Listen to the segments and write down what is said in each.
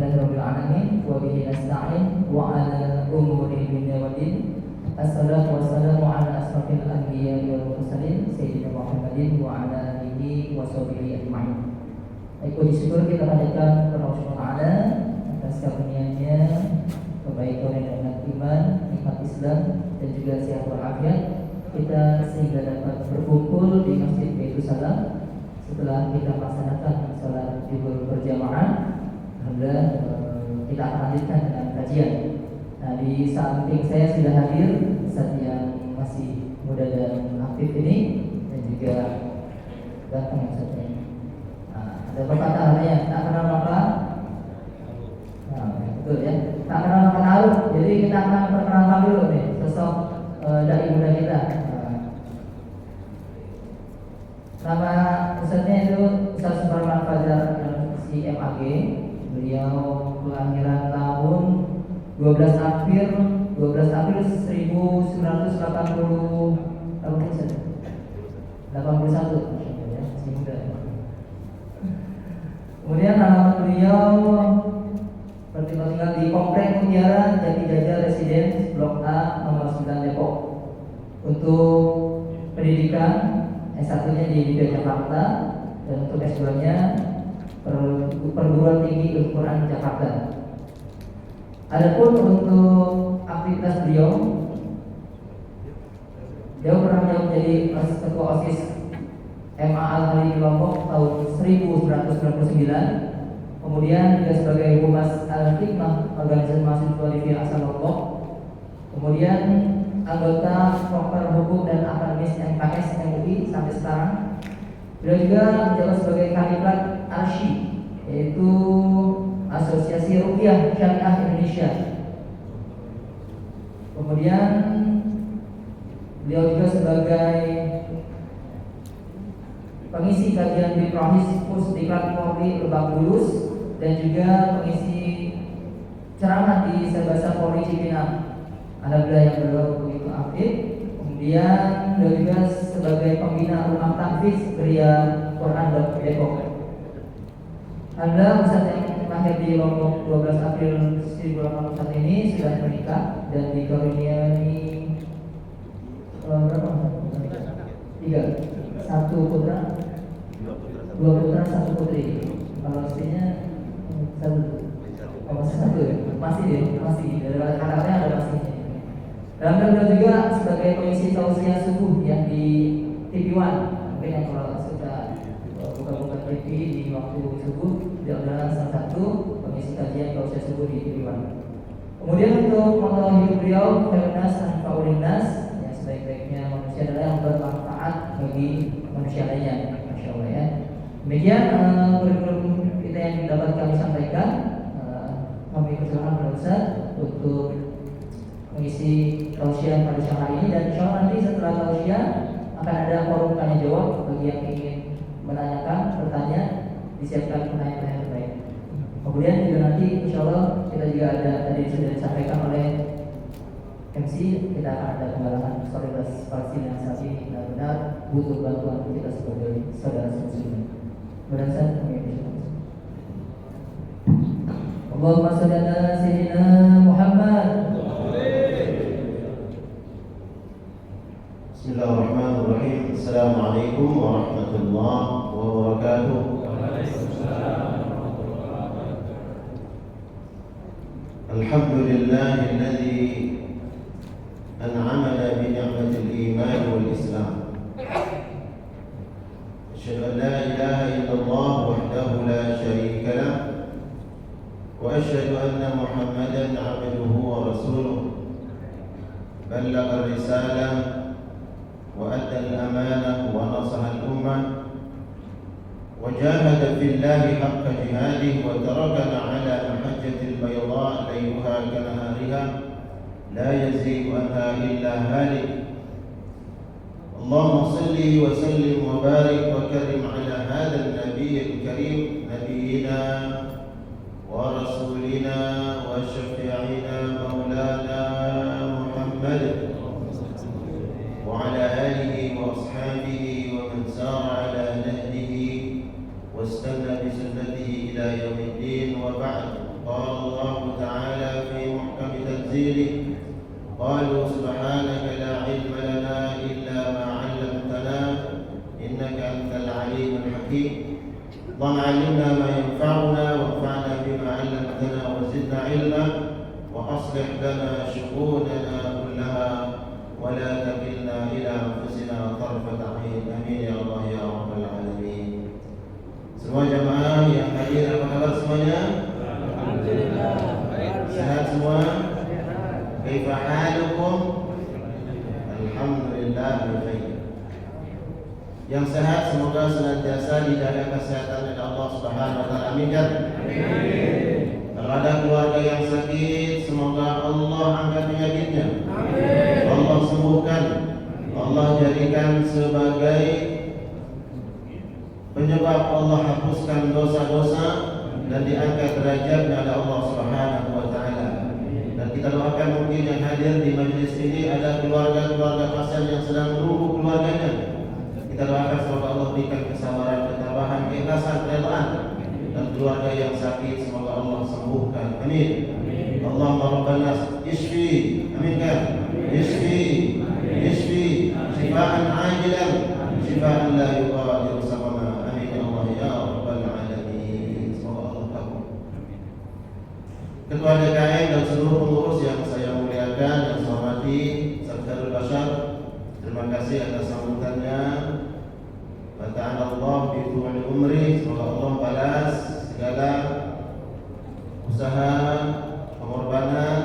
Alhamdulillahirabbil alamin wa bihi nasta'in wa 'ala umuri dunya waddin. Assalatu wassalamu ala asrofil anbiya'i wal mursalin sayyidina Muhammadin wa 'ala alihi wa sahbihi ajma'in. Baik, puji syukur kita panjatkan kepada Allah Subhanahu wa taala atas karunia-Nya, kebaikan dan iman, nikmat Islam dan juga sehat walafiat kita sehingga dapat berkumpul di Masjid Baitus Salam setelah kita melaksanakan salat zuhur berjamaah. Alhamdulillah kita akan lanjutkan dengan kajian. Nah, di samping saya sudah hadir Ustaz yang masih muda dan aktif ini dan juga datang Ustaz ini. Nah, ada pepatah namanya tak kenal maka betul ya, tak kenal maka tahu. Jadi kita akan perkenalkan dulu nih sosok dai muda kita. Nama Ustaznya itu Ustaz Suparman Fajar MAG. Beliau kelahiran tahun 12 April 1981 ya, masih muda. Kemudian alamat beliau tinggal di Komplek Mutiara Jati Jajar Residence Blok A nomor 9 Depok. Untuk pendidikan S1-nya di Jakarta dan untuk S2-nya Perguruan Tinggi Ilmu Quran Jakarta. Adapun untuk aktivitas beliau pernah menjadi ketua OSIS MA Al-Hali di Lombok tahun 1999. Kemudian juga sebagai Humas Al-Hikmah Organisasi Mahasiswa di Asal Lombok. Kemudian anggota Proker Hukum dan Akademis MKS MUI sampai sekarang. Beliau juga menjabat sebagai Kandidat ASY, yaitu Asosiasi Ruqyah Syariah Indonesia. Kemudian beliau juga sebagai pengisi kajian di Prohis Pusdiklat Polri Lebak Bulus dan juga pengisi ceramah di Sebasa Polri Cipinang. Alhamdulillah yang beliau begitu aktif. Kemudian beliau juga sebagai pembina rumah tahfiz Geria Quran Depok. Anda Ustaz yang lahir di Lombok 12 April 1981 ini sudah menikah dan dikaruniai berapa? 3, 1 putra, 2 putra, 1 putri. Kalau istrinya 1 masih dari kata-katanya ada masihnya. Dan beliau juga sebagai pengisi tausiah subuh yang di TV One. Mungkin yang kalau sudah buka-buka TV di waktu subuh, dia adalah salah satu pengisi kajian tausiah subuh di TV One. Kemudian untuk moto hidup beliau, Fairnas dan Faulinas, yang sebaik-baiknya manusia adalah yang bermanfaat bagi manusia lainnya. Masya Allah ya. Demikian kurikulum kita yang dapat kami sampaikan. Kami persilakan pada Ustaz untuk mengisi tausiah pada siang hari ini, dan insya Allah nanti setelah tausiah akan ada forum tanya jawab bagi yang ingin menanyakan, bertanya, disiapkan pertanyaan-pertanyaan terbaik. Kemudian juga nanti insya Allah kita juga ada tadi sudah disampaikan oleh MC, kita akan ada penggalangan solidaritas Palestina yang saat ini benar-benar butuh bantuan kita sebagai saudara muslim. Berdasarkan kami Allahumma shalli ala sayyidina Muhammad. Bismillahirrahmanirrahim. Assalamualaikum warahmatullahi wabarakatuh. Alhamdulillahilladzi an'amana bi ni'matil iman wal islam. Asyhadu an la ilaha illallah wahdahu la syarika lah wa asyhadu anna Muhammadan 'abduhu wa rasuluh. Ballagha ar-risalah وأدى الأمانة ونصح الأمة وجاهد في الله حق جهاده وتركنا على محجة البيضاء ليلها كنهارها لا يزيغ عنها إلا هالك. اللهم صل وسلم وبارك وكرم على هذا النبي الكريم نبينا ورسولنا وشفيعنا مولانا محمد وعلى آله وأصحابه ومن سار على نهجه واستنى بسنته إلى يوم الدين. وبعد، قال وتعالى في محكم تنزيله قالوا سبحانك لا علم لنا إلا ما علمتنا إنك أنت العليم الحكيم. اللهم علمنا ما ينفعنا وانفعنا بما علمتنا وزدنا علما وأصلح لنا شؤوننا كلها ولا تكلنا إلى أنفسنا طرفة عين. آمين يا الله يا رب العالمين. Semua jamaah yang hadir, apa kabar semuanya? Alhamdulillah. Sehat semua? Kaifa halukum? Alhamdulillah baik. Yang sehat semoga senantiasa dijaga kesehatan oleh Allah Subhanahu wa taala. Amin. Kalau ada keluarga yang sakit, semoga Allah angkat penyakitnya. Amin. Allah sembuhkan. Allah jadikan sebagai penyebab Allah hapuskan dosa-dosa dan diangkat derajatnya oleh Allah Subhanahu wa taala. Dan kita doakan mungkin yang hadir di majelis ini ada keluarga-keluarga pasien yang sedang menunggu keluarganya. Kita doakan semoga Allah berikan kesabaran, ketabahan, keikhlasan, kerelaan, dan keluarga yang sakit semoga Allah sembuhkan. Amin. Allahumma rabbana isfi, amin kan? Isfi, shifaan ajilan, shifaan la yughadiru saqama. Amin ya Allah ya rabbal alamin. Semoga Allah kabul. Ketua DKM dan seluruh pengurus yang saya muliakan, yang saya hormati, Sabdarul Bashar, terima kasih atas sambutannya. Wa ta'ala Allah bi tu'li umri, semoga Allah balas segala usaha pengorbanan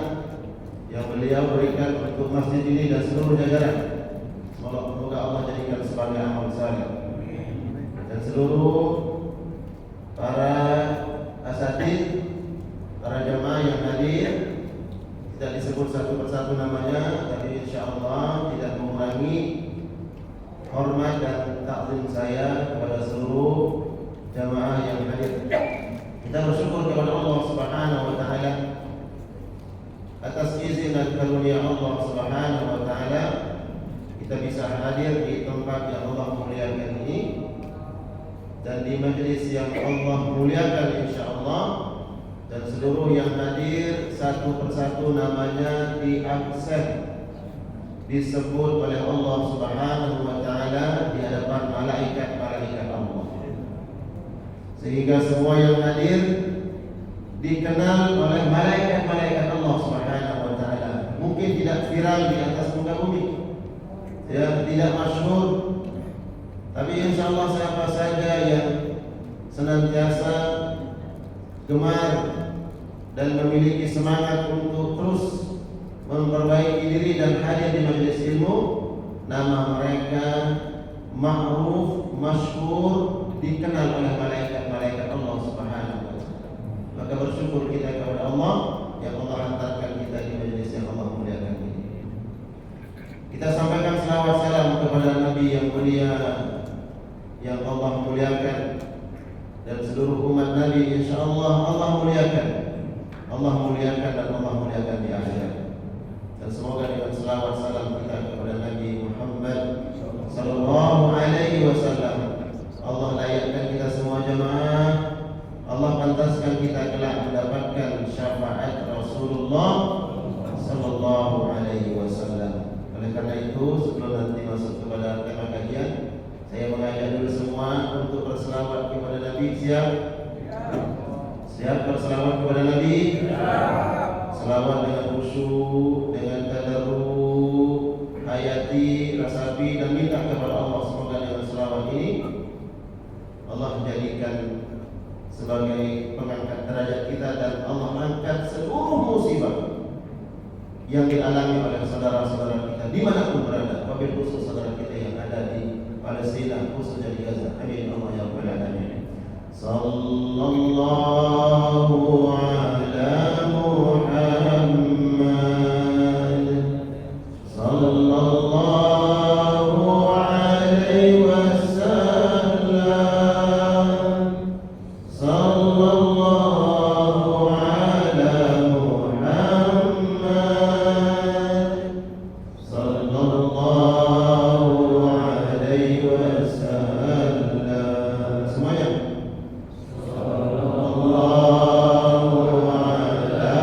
yang beliau berikan untuk masjid ini dan seluruh jajaran. Semoga Allah jadikan sebagai amal saleh. Dan seluruh para asatidz, para jamaah yang hadir, tidak disebut satu persatu namanya, tapi insyaallah tidak mengurangi hormat dan takzim saya kepada seluruh jamaah yang hadir. Kita bersyukur kepada Allah Subhanahu wa taala atas izin dan karunia Allah Subhanahu wa taala kita bisa hadir di tempat yang Allah muliakan ini dan di majelis yang Allah muliakan insyaallah. Dan seluruh yang hadir satu persatu namanya diabsen, disebut oleh Allah Subhanahu wa taala di hadapan malaikat-malaikat Allah. Sehingga semua yang hadir dikenal oleh malaikat-malaikat Allah Subhanahu wa taala. Mungkin tidak viral di atas muka bumi, ya, tidak masyhur, tapi insyaallah siapa saja yang senantiasa gemar dan memiliki semangat untuk terus memperbaiki diri dan hadir di majelis ilmu, nama mereka ma'ruf, masyhur, dikenal oleh malaikat-malaikat Allah Subhanahu wa taala. Maka bersyukur kita kepada Allah yang Allah hantarkan kita di majelis yang Allah muliakan ini. Kita sampaikan selawat salam kepada Nabi yang mulia yang Allah muliakan dan seluruh umat Nabi insyaallah Allah muliakan. Allah muliakan dan Allah muliakan di akhirat. Dan semoga dengan selawat salam kita kepada Nabi Muhammad sallallahu alaihi wasallam Allah layakkan kita semua jemaah, Allah pantaskan kita kelak mendapatkan syafaat Rasulullah sallallahu alaihi wasallam. Oleh karena itu, sebelum nanti masuk kepada tema kajian, saya mengajak dulu semua untuk berselawat kepada Nabi. Siap? Siap berselawat kepada Nabi? Selawat dengan khusyuk, dengan tadarruk, hayati, rasapi dan minta kepada Allah semoga dengan selawat ini Allah jadikan sebagai pengangkat derajat kita dan Allah angkat seluruh musibah yang dialami oleh saudara-saudara kita dimanapun berada, wabil khusus saudara kita yang ada di Palestina, khususnya di Gaza. Amin Allah ya rabbal alamin. Sallallahu ala Muhammad sallallahu alaihi wasallam sallallahu ala Muhammad sallallahu alaihi wasallam. Semuanya sallallahu ala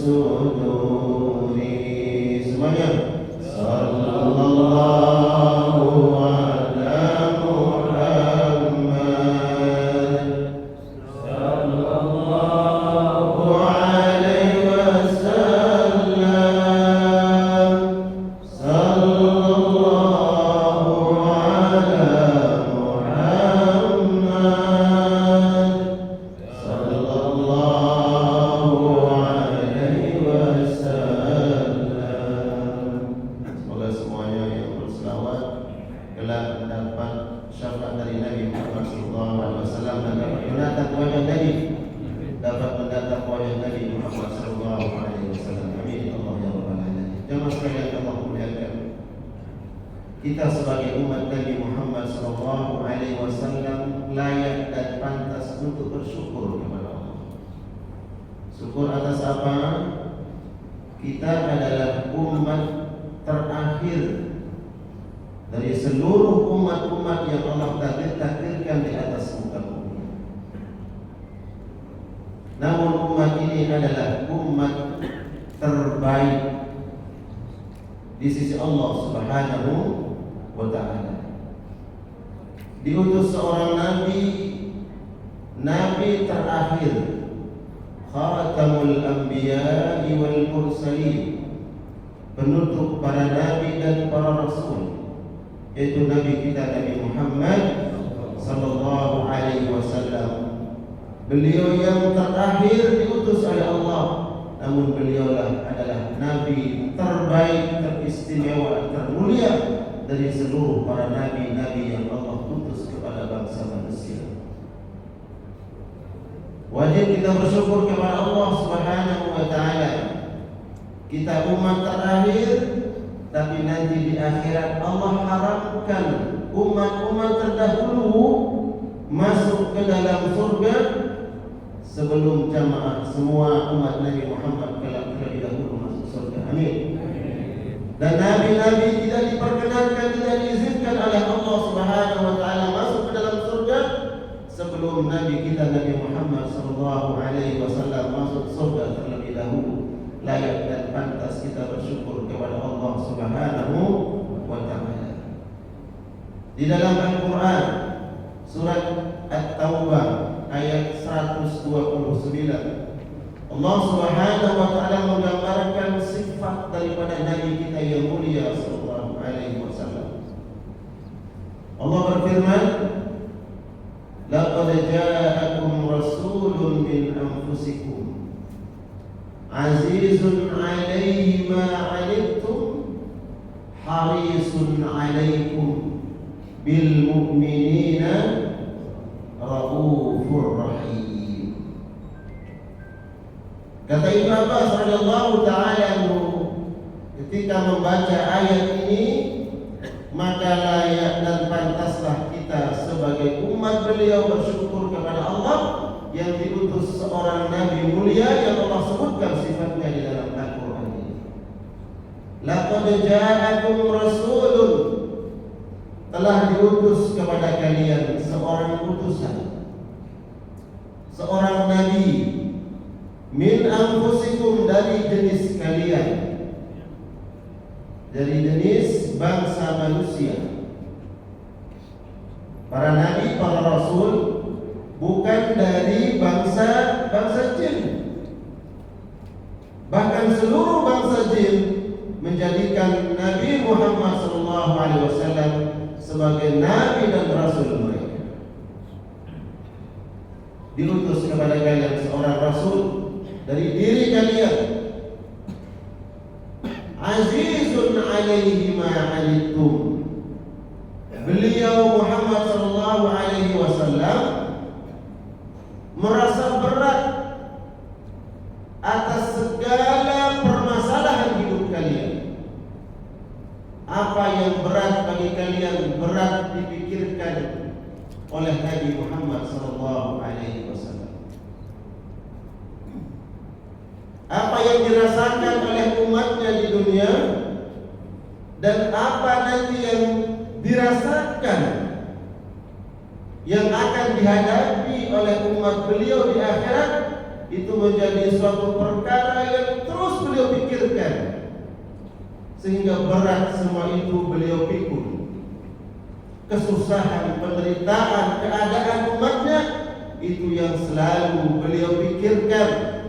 الصدور. Semuanya. Sallallahu ala Muhammad. Sallallahu alaihi wasallam. Sallallahu ala Muhammad. Sallallahu alaihi wasallam. Semoga semuanya yang berselawat kelak mendapat syafaat dari Nabi Muhammad sallallahu alaihi wasallam dan dapat menatap wajah Nabi, dapat menatap wajah Nabi Muhammad sallallahu alaihi wasallam. Amin Allah ya rabbal alamin. Jemaah sekalian Allah muliakan, kita sebagai umat Nabi Muhammad sallallahu alaihi wasallam layak dan pantas untuk bersyukur kepada Allah. Syukur atas apa? Kita adalah umat terakhir dari seluruh umat-umat yang Allah takdirkan di atas muka bumi. Namun umat ini adalah umat terbaik di sisi Allah Subhanahu wa ta'ala. Diutus seorang nabi terakhir, khatamul anbiya wal mursalin, penutup para nabi dan para rasul, yaitu Nabi kita Nabi Muhammad sallallahu alaihi wasallam. Beliau yang terakhir diutus oleh Allah, namun beliaulah adalah nabi terbaik, teristimewa, termulia dari seluruh para nabi-nabi yang Allah utus kepada bangsa manusia. Wajib kita bersyukur kepada Allah Subhanahu wa ta'ala. Kita umat terakhir, tapi nanti di akhirat Allah harapkan umat-umat terdahulu masuk ke dalam surga sebelum jamaah semua umat Nabi Muhammad terlebih dahulu masuk surga. Amin. Dan nabi-nabi tidak diperkenankan, tidak diizinkan oleh Allah Subhanahu wa ta'ala masuk ke dalam surga sebelum Nabi kita Nabi Muhammad sallallahu alaihi wasallam masuk surga terlebih dahulu. Layak dan pantas kita bersyukur kepada Allah Subhanahu wa ta'ala. Di dalam Al-Quran surat At-Taubah ayat 129, Allah Subhanahu wa ta'ala menggambarkan sifat daripada Nabi kita yang mulia sallallahu alaihi wasallam. Allah berfirman, laqad ja'akum rasulun min anfusikum azizun 'alaihi ma 'anittum harisun 'alaikum bil mu'minina raufur rahim. Kata Ibnu Abbas radhiyallahu ta'ala anhu ketika membaca ayat ini, maka layak dan pantaslah kita sebagai umat beliau bersyukur kepada Allah yang diutus seorang nabi mulia yang Allah sebutkan sifatnya di dalam Al-Quran ini. Laqad ja'akum rasulun, telah diutus kepada kalian seorang utusan, seorang nabi, min anfusikum, dari jenis kalian, dari jenis bangsa manusia. Para nabi, para rasul bukan dari bangsa jin. Bahkan seluruh bangsa jin menjadikan Nabi Muhammad SAW sebagai nabi dan rasul mereka. Diutus kepada kalian seorang rasul dari diri kalian, azizun 'alaihi ma 'anittum. Beliau Muhammad SAW merasa berat atas segala permasalahan hidup kalian. Apa yang berat bagi kalian berat dipikirkan oleh Nabi Muhammad SAW. Apa yang dirasakan oleh umatnya di dunia dan apa nanti yang dirasakan, yang akan dihadapi oleh umat beliau di akhirat, itu menjadi suatu perkara yang terus pikirkan, sehingga berat semua itu beliau pikul. Kesusahan, penderitaan, keadaan umatnya, itu yang selalu beliau pikirkan.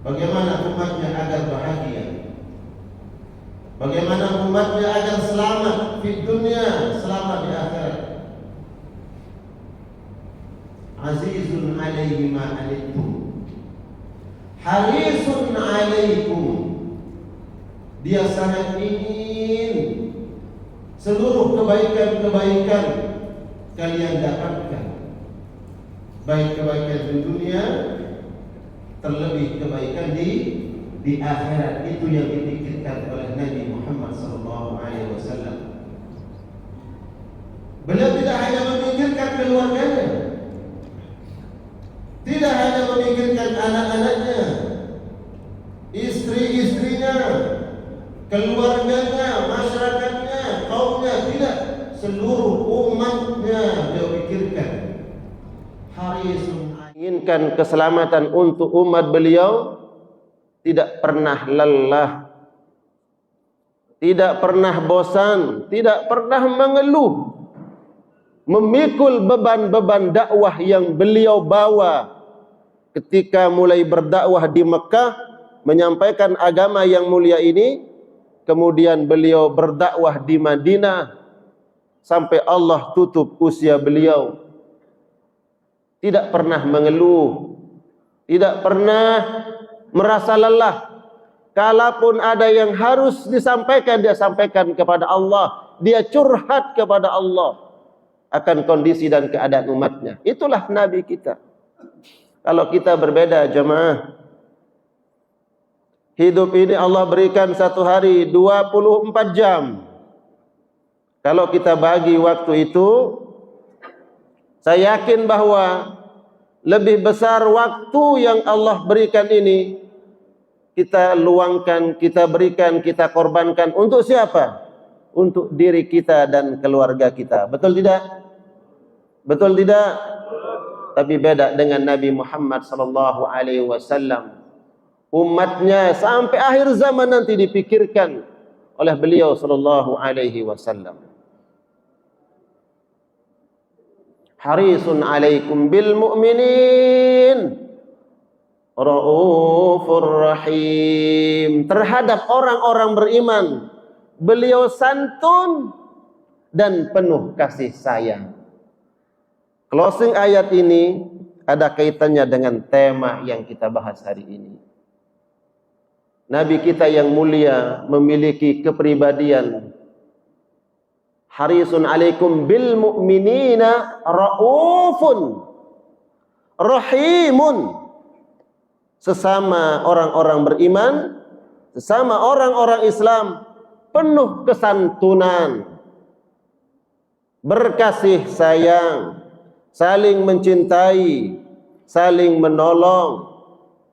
Bagaimana umatnya agar bahagia, bagaimana umatnya agar selamat di dunia, selamat di akhirat. Azizun alaihi ma anittum, harisun alaikum. Dia sangat ingin seluruh kebaikan-kebaikan kalian dapatkan, baik kebaikan di dunia, terlebih kebaikan di akhirat. Itu yang dipikirkan oleh Nabi Muhammad SAW. Beliau tidak hanya memikirkan keluarganya, tidak hanya memikirkan anak-anaknya, istri-istrinya, keluarganya, masyarakatnya, kaumnya, tidak, seluruh umatnya beliau pikirkan. Harisun, inginkan keselamatan untuk umat beliau, tidak pernah lelah, tidak pernah bosan, tidak pernah mengeluh, memikul beban-beban dakwah yang beliau bawa ketika mulai berdakwah di Mekah, menyampaikan agama yang mulia ini. Kemudian beliau berdakwah di Madinah sampai Allah tutup usia beliau. Tidak pernah mengeluh, tidak pernah merasa lelah. Kalaupun ada yang harus disampaikan, dia sampaikan kepada Allah. Dia curhat kepada Allah akan kondisi dan keadaan umatnya. Itulah Nabi kita. Kalau kita berbeda, jemaah, hidup ini Allah berikan satu hari 24 jam. Kalau kita bagi waktu itu, saya yakin bahwa lebih besar waktu yang Allah berikan ini, kita luangkan, kita berikan, kita korbankan untuk siapa? Untuk diri kita dan keluarga kita. Betul tidak? Betul tidak? Tapi beda dengan Nabi Muhammad SAW. Umatnya sampai akhir zaman nanti dipikirkan oleh beliau SAW. Harisun alaikum bil mu'minin raufur rahim. Terhadap orang-orang beriman, beliau santun dan penuh kasih sayang. Closing ayat ini ada kaitannya dengan tema yang kita bahas hari ini. Nabi kita yang mulia memiliki kepribadian harisun alaikum bil mu'minina raufun rahimun. Sesama orang-orang beriman, sesama orang-orang Islam, penuh kesantunan, berkasih sayang, saling mencintai, saling menolong,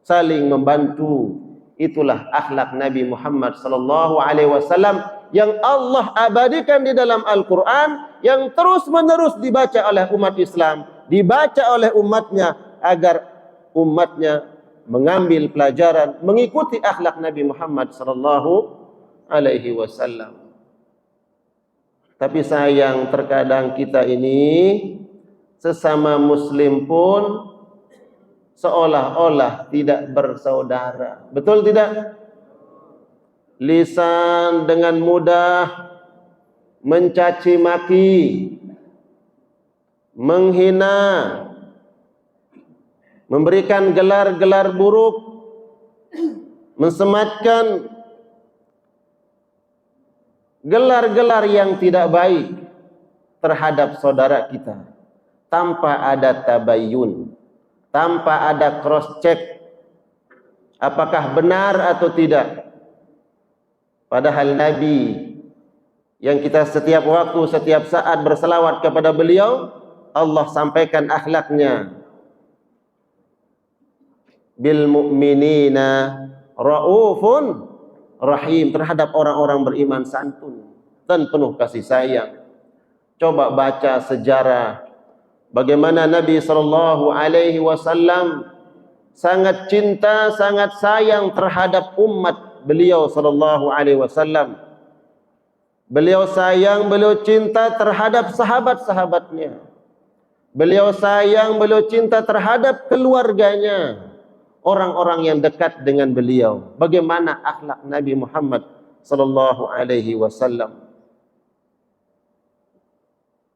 saling membantu. Itulah akhlak Nabi Muhammad SAW yang Allah abadikan di dalam Al-Quran, yang terus-menerus dibaca oleh umat Islam, dibaca oleh umatnya, agar umatnya mengambil pelajaran, mengikuti akhlak Nabi Muhammad SAW. Tapi sayang, terkadang kita ini sesama Muslim pun seolah-olah tidak bersaudara. Betul tidak? Lisan dengan mudah mencaci maki, menghina, memberikan gelar-gelar buruk, mensematkan gelar-gelar yang tidak baik terhadap saudara kita, tanpa ada tabayyun, tanpa ada cross check apakah benar atau tidak. Padahal Nabi yang kita setiap waktu, setiap saat berselawat kepada beliau, Allah sampaikan akhlaknya, bil mu'minina raufun rahim, terhadap orang-orang beriman santun dan penuh kasih sayang. Coba baca sejarah bagaimana Nabi SAW sangat cinta, sangat sayang terhadap umat beliau sallallahu alaihi wasallam. Beliau sayang, beliau cinta terhadap sahabat-sahabatnya. Beliau sayang, beliau cinta terhadap keluarganya, orang-orang yang dekat dengan beliau. Bagaimana akhlak Nabi Muhammad sallallahu alaihi wasallam.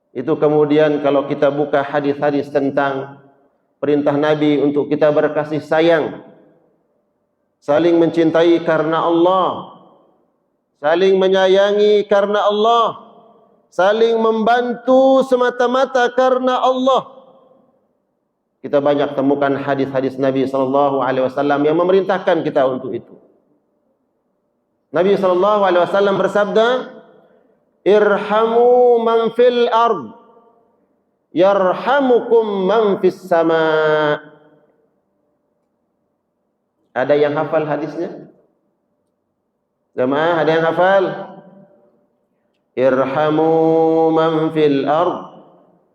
Itu kemudian kalau kita buka hadis-hadis tentang perintah Nabi untuk kita berkasih sayang, saling mencintai karena Allah, saling menyayangi karena Allah, saling membantu semata-mata karena Allah. Kita banyak temukan hadis-hadis Nabi sallallahu alaihi wasallam yang memerintahkan kita untuk itu. Nabi sallallahu alaihi wasallam bersabda, "Irhamu man fil ard, yarhamukum man fis sama." Ada yang hafal hadisnya? Jemaah, ada yang hafal? Irhamu man fil ard,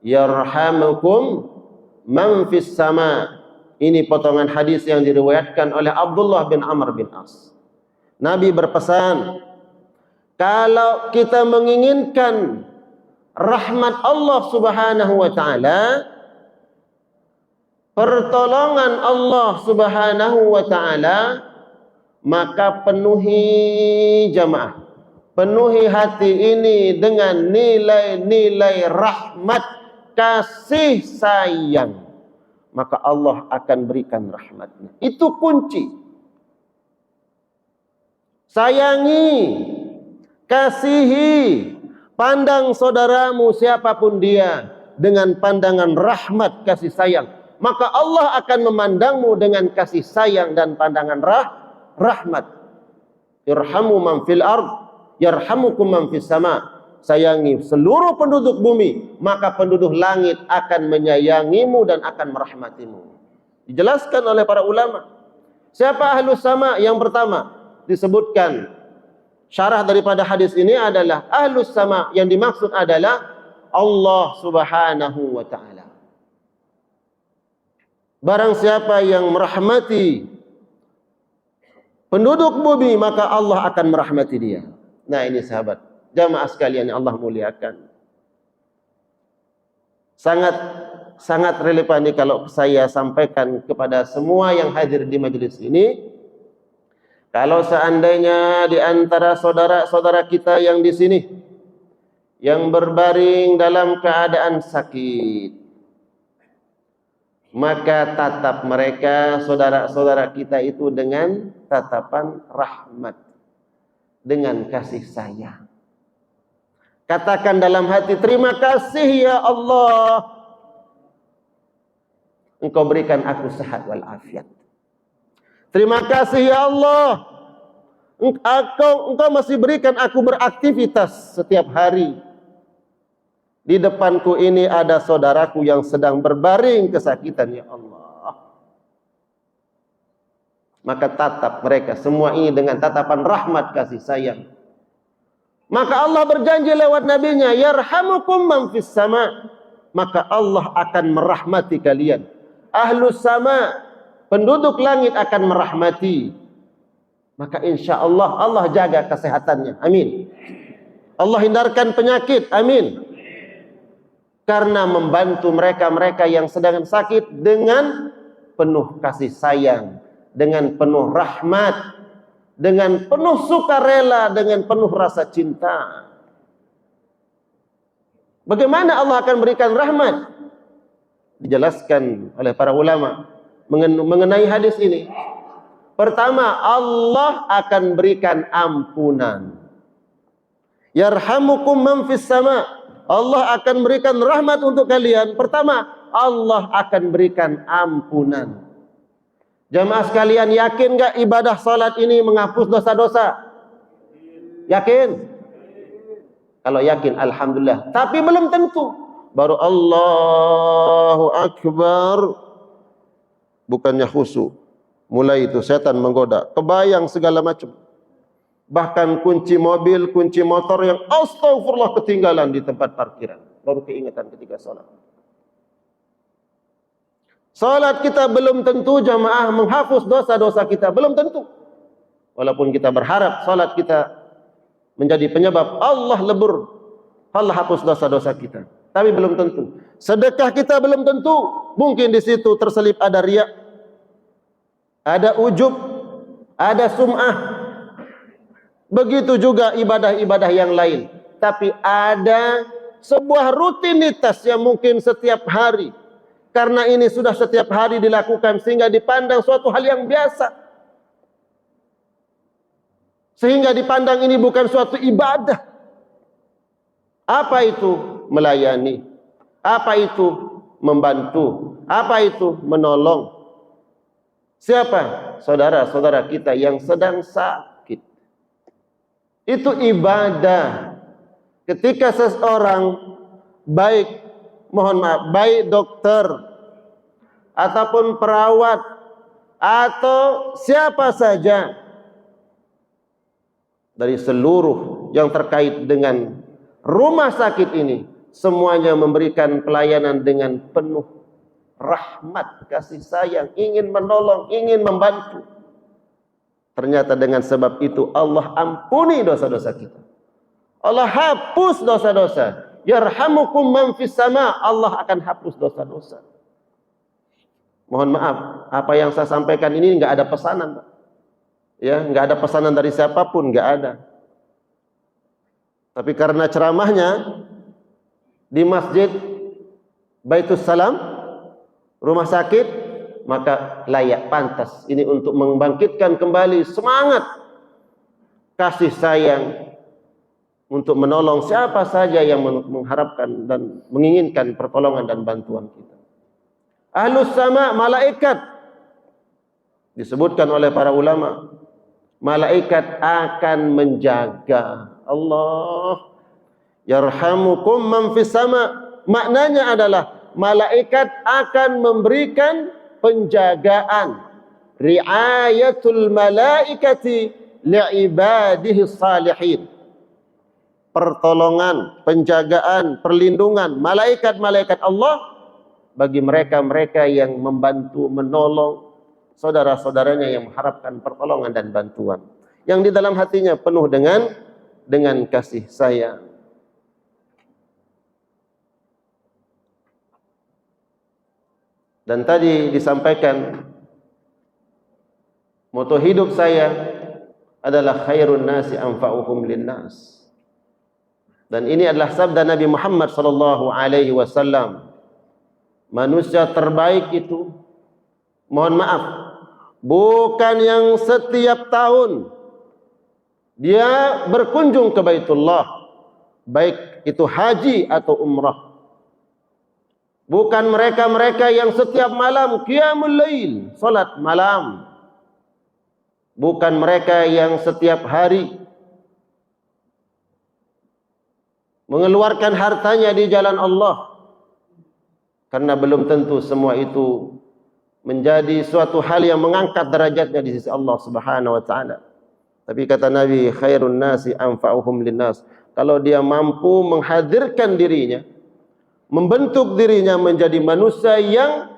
yarhamukum man fis sama. Ini potongan hadis yang diriwayatkan oleh Abdullah bin Amr bin As. Nabi berpesan, kalau kita menginginkan rahmat Allah Subhanahu wa taala, pertolongan Allah Subhanahu wa taala, maka penuhi jamaah, penuhi hati ini dengan nilai-nilai rahmat, kasih sayang, maka Allah akan berikan rahmatnya. Itu kunci. Sayangi, kasihi, pandang saudaramu siapapun dia dengan pandangan rahmat, kasih sayang, maka Allah akan memandangmu dengan kasih sayang dan pandangan rahmat. Irhamu man fil ard, yarhamukum man fis sama. Sayangi seluruh penduduk bumi, maka penduduk langit akan menyayangimu dan akan merahmatimu. Dijelaskan oleh para ulama. Siapa ahlus sama? Yang pertama disebutkan syarah daripada hadis ini adalah ahlus sama, yang dimaksud adalah Allah Subhanahu wa taala. Barang siapa yang merahmati penduduk bumi, maka Allah akan merahmati dia. Nah, ini sahabat, jamaah sekalian yang Allah muliakan. Sangat relevan ini kalau saya sampaikan kepada semua yang hadir di majelis ini. Kalau seandainya di antara saudara-saudara kita yang di sini yang berbaring dalam keadaan sakit, maka tatap mereka, saudara-saudara kita itu, dengan tatapan rahmat, dengan kasih sayang. Katakan dalam hati, terima kasih ya Allah, Engkau berikan aku sehat walafiat. Terima kasih ya Allah, Engkau masih berikan aku beraktivitas setiap hari. Di depanku ini ada saudaraku yang sedang berbaring kesakitan ya Allah. Maka tatap mereka semua ini dengan tatapan rahmat, kasih sayang. Maka Allah berjanji lewat nabinya, yarhamukum man fis sama. Maka Allah akan merahmati kalian. Ahlus sama, penduduk langit akan merahmati. Maka insya Allah, Allah jaga kesehatannya. Amin. Allah hindarkan penyakit. Amin. Karena membantu mereka-mereka yang sedang sakit dengan penuh kasih sayang, dengan penuh rahmat, dengan penuh sukarela, dengan penuh rasa cinta. Bagaimana Allah akan berikan rahmat? Dijelaskan oleh para ulama mengenai hadis ini. Pertama, Allah akan berikan ampunan. Yarhamukum man fis sama. Allah akan berikan rahmat untuk kalian. Pertama, Allah akan berikan ampunan. Jamaah sekalian, yakin enggak ibadah salat ini menghapus dosa-dosa? Yakin? Kalau yakin, alhamdulillah. Tapi belum tentu. Baru Allahu Akbar, bukannya khusyuk. Mulai itu setan menggoda, kebayang segala macam. Bahkan kunci mobil, kunci motor yang astagfirullah ketinggalan di tempat parkiran. Baru keingetan ketika salat. Salat kita belum tentu jamaah menghapus dosa-dosa kita, belum tentu. Walaupun kita berharap salat kita menjadi penyebab Allah lebur, Allah hapus dosa-dosa kita, tapi belum tentu. Sedekah kita belum tentu. Mungkin di situ terselip ada riya, ada ujub, ada sum'ah. Begitu juga ibadah-ibadah yang lain. Tapi ada sebuah rutinitas yang mungkin setiap hari. Karena ini sudah setiap hari dilakukan sehingga dipandang suatu hal yang biasa. Sehingga dipandang ini bukan suatu ibadah. Apa itu? Melayani. Apa itu? Membantu. Apa itu? Menolong. Siapa? Saudara-saudara kita yang sedang sakit. Itu ibadah. Ketika seseorang baik, mohon maaf, baik dokter ataupun perawat atau siapa saja dari seluruh yang terkait dengan rumah sakit ini, semuanya memberikan pelayanan dengan penuh rahmat, kasih sayang, ingin menolong, ingin membantu. Ternyata dengan sebab itu Allah ampuni dosa-dosa kita. Allah hapus dosa-dosa. Yarhamukum man fis sama. Allah akan hapus dosa-dosa. Mohon maaf, apa yang saya sampaikan ini enggak ada pesanan, Pak. Ya, enggak ada pesanan dari siapapun, enggak ada. Tapi karena ceramahnya di Masjid Baitus Salam, rumah sakit, maka layak, pantas ini untuk membangkitkan kembali semangat kasih sayang untuk menolong siapa saja yang mengharapkan dan menginginkan pertolongan dan bantuan kita. Ahlus sama, malaikat, disebutkan oleh para ulama, malaikat akan menjaga. Allah yarhamukum man fis sama, maknanya adalah malaikat akan memberikan penjagaan, riayatul malaikati li'ibadihi salihin, pertolongan, penjagaan, perlindungan malaikat-malaikat Allah bagi mereka-mereka yang membantu, menolong saudara-saudaranya yang mengharapkan pertolongan dan bantuan, yang di dalam hatinya penuh dengan kasih sayang. Dan tadi disampaikan moto hidup saya adalah khairun nasi anfa'uhum linnas. Dan ini adalah sabda Nabi Muhammad sallallahu alaihi wasallam. Manusia terbaik itu, mohon maaf, bukan yang setiap tahun dia berkunjung ke Baitullah, baik itu haji atau umrah. Bukan mereka-mereka yang setiap malam qiyamul lail, salat malam. Bukan mereka yang setiap hari mengeluarkan hartanya di jalan Allah. Karena belum tentu semua itu menjadi suatu hal yang mengangkat derajatnya di sisi Allah Subhanahu wa taala. Tapi kata Nabi, khairun nasi anfa'uhum linnas. Kalau dia mampu menghadirkan dirinya, membentuk dirinya menjadi manusia yang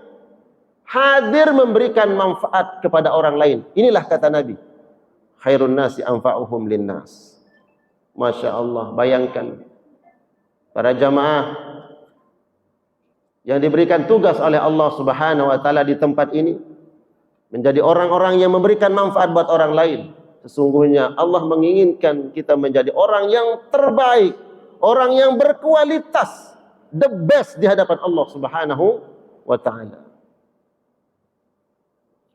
hadir memberikan manfaat kepada orang lain. Inilah kata Nabi, khairun nasi anfa'uhum linnas. Masya Allah, bayangkan para jamaah yang diberikan tugas oleh Allah Subhanahu wa taala di tempat ini menjadi orang-orang yang memberikan manfaat buat orang lain. Sesungguhnya Allah menginginkan kita menjadi orang yang terbaik, orang yang berkualitas, the best di hadapan Allah Subhanahu wa taala.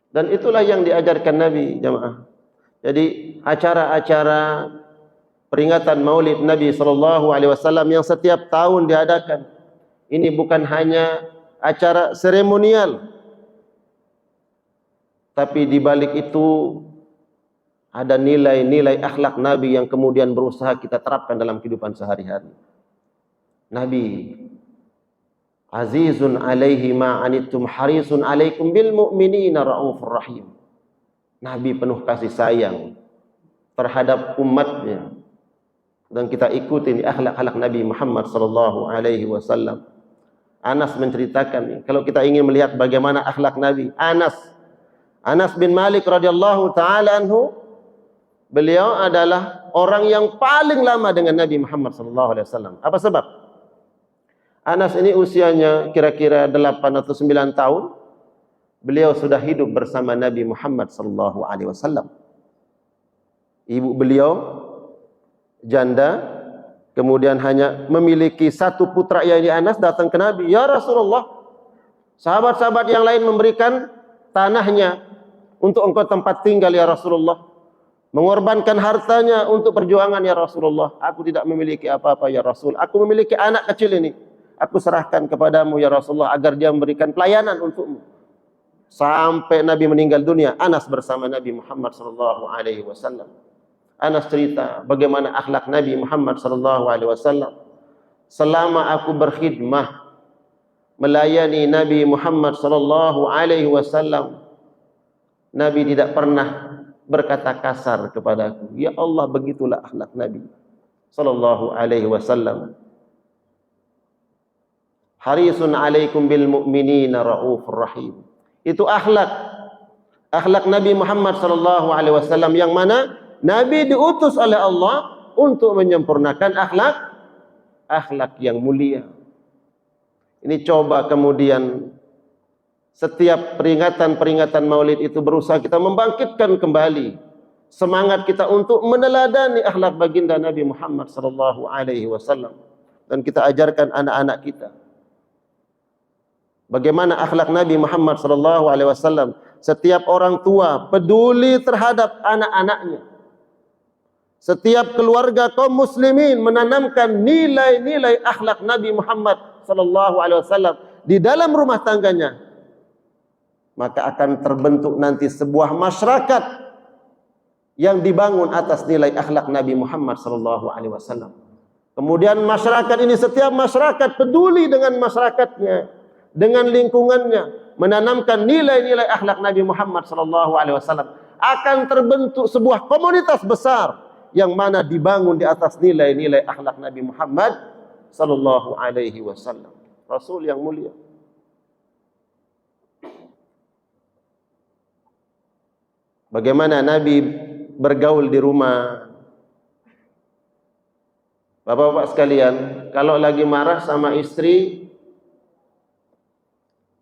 Dan itulah yang diajarkan Nabi, jamaah. Jadi acara-acara peringatan Maulid Nabi sallallahu alaihi wasallam yang setiap tahun diadakan, ini bukan hanya acara seremonial, tapi di balik itu ada nilai-nilai akhlak Nabi yang kemudian berusaha kita terapkan dalam kehidupan sehari-hari. Nabi azizun alaihi ma anittum harisun alaikum bil mu'minina raufur rahim. Nabi penuh kasih sayang terhadap umatnya. Dan kita ikuti akhlak-akhlak Nabi Muhammad sallallahu alaihi wasallam. Anas menceritakan, kalau kita ingin melihat bagaimana akhlak Nabi, Anas bin Malik radhiyallahu taala anhu, beliau adalah orang yang paling lama dengan Nabi Muhammad SAW. Apa sebab? Anas ini usianya kira-kira 8 atau 9 tahun. Beliau sudah hidup bersama Nabi Muhammad SAW. Ibu beliau janda, kemudian hanya memiliki satu putra, yaitu Anas, datang ke Nabi. Ya Rasulullah, sahabat-sahabat yang lain memberikan tanahnya untuk engkau tempat tinggal ya Rasulullah, mengorbankan hartanya untuk perjuangan ya Rasulullah. Aku tidak memiliki apa-apa ya Rasul. Aku memiliki anak kecil ini. Aku serahkan kepadamu ya Rasulullah agar dia memberikan pelayanan untukmu. Sampai Nabi meninggal dunia, Anas bersama Nabi Muhammad SAW. Anas cerita bagaimana akhlak Nabi Muhammad SAW. Selama aku berkhidmah melayani Nabi Muhammad SAW, Nabi tidak pernah berkata kasar kepadaku. Ya Allah, begitulah akhlak Nabi SAW. Harisun alaikum bil mu'minina raufur rahim. Itu akhlak Nabi Muhammad SAW, yang mana Nabi diutus oleh Allah untuk menyempurnakan akhlak yang mulia. Ini coba kemudian setiap peringatan Maulid itu berusaha kita membangkitkan kembali semangat kita untuk meneladani akhlak baginda Nabi Muhammad SAW, dan kita ajarkan anak-anak kita bagaimana akhlak Nabi Muhammad SAW. Setiap orang tua peduli terhadap anak-anaknya. Setiap keluarga kaum muslimin menanamkan nilai-nilai akhlak Nabi Muhammad SAW di dalam rumah tangganya, maka akan terbentuk nanti sebuah masyarakat yang dibangun atas nilai akhlak Nabi Muhammad SAW. Kemudian masyarakat ini, setiap masyarakat peduli dengan masyarakatnya, dengan lingkungannya, menanamkan nilai-nilai akhlak Nabi Muhammad SAW, akan terbentuk sebuah komunitas besar yang mana dibangun di atas nilai-nilai akhlak Nabi Muhammad SAW. Rasul yang mulia. Bagaimana Nabi bergaul di rumah. Bapak-bapak sekalian, kalau lagi marah sama istri,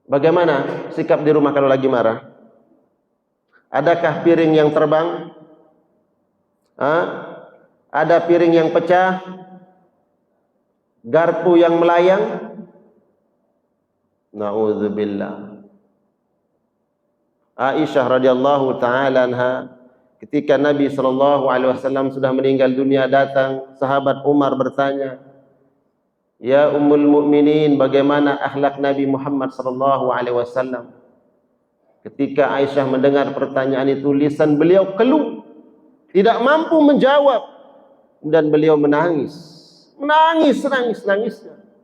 bagaimana sikap di rumah kalau lagi marah? Adakah piring yang terbang? Ada piring yang pecah? Garpu yang melayang? Na'udzubillah. Aisyah radhiyallahu taala anha, ketika Nabi SAW sudah meninggal dunia, datang sahabat Umar bertanya, "Ya Ummul Mukminin, bagaimana akhlak Nabi Muhammad SAW?" Ketika Aisyah mendengar pertanyaan itu, lisan beliau keluh, tidak mampu menjawab, dan beliau menangis,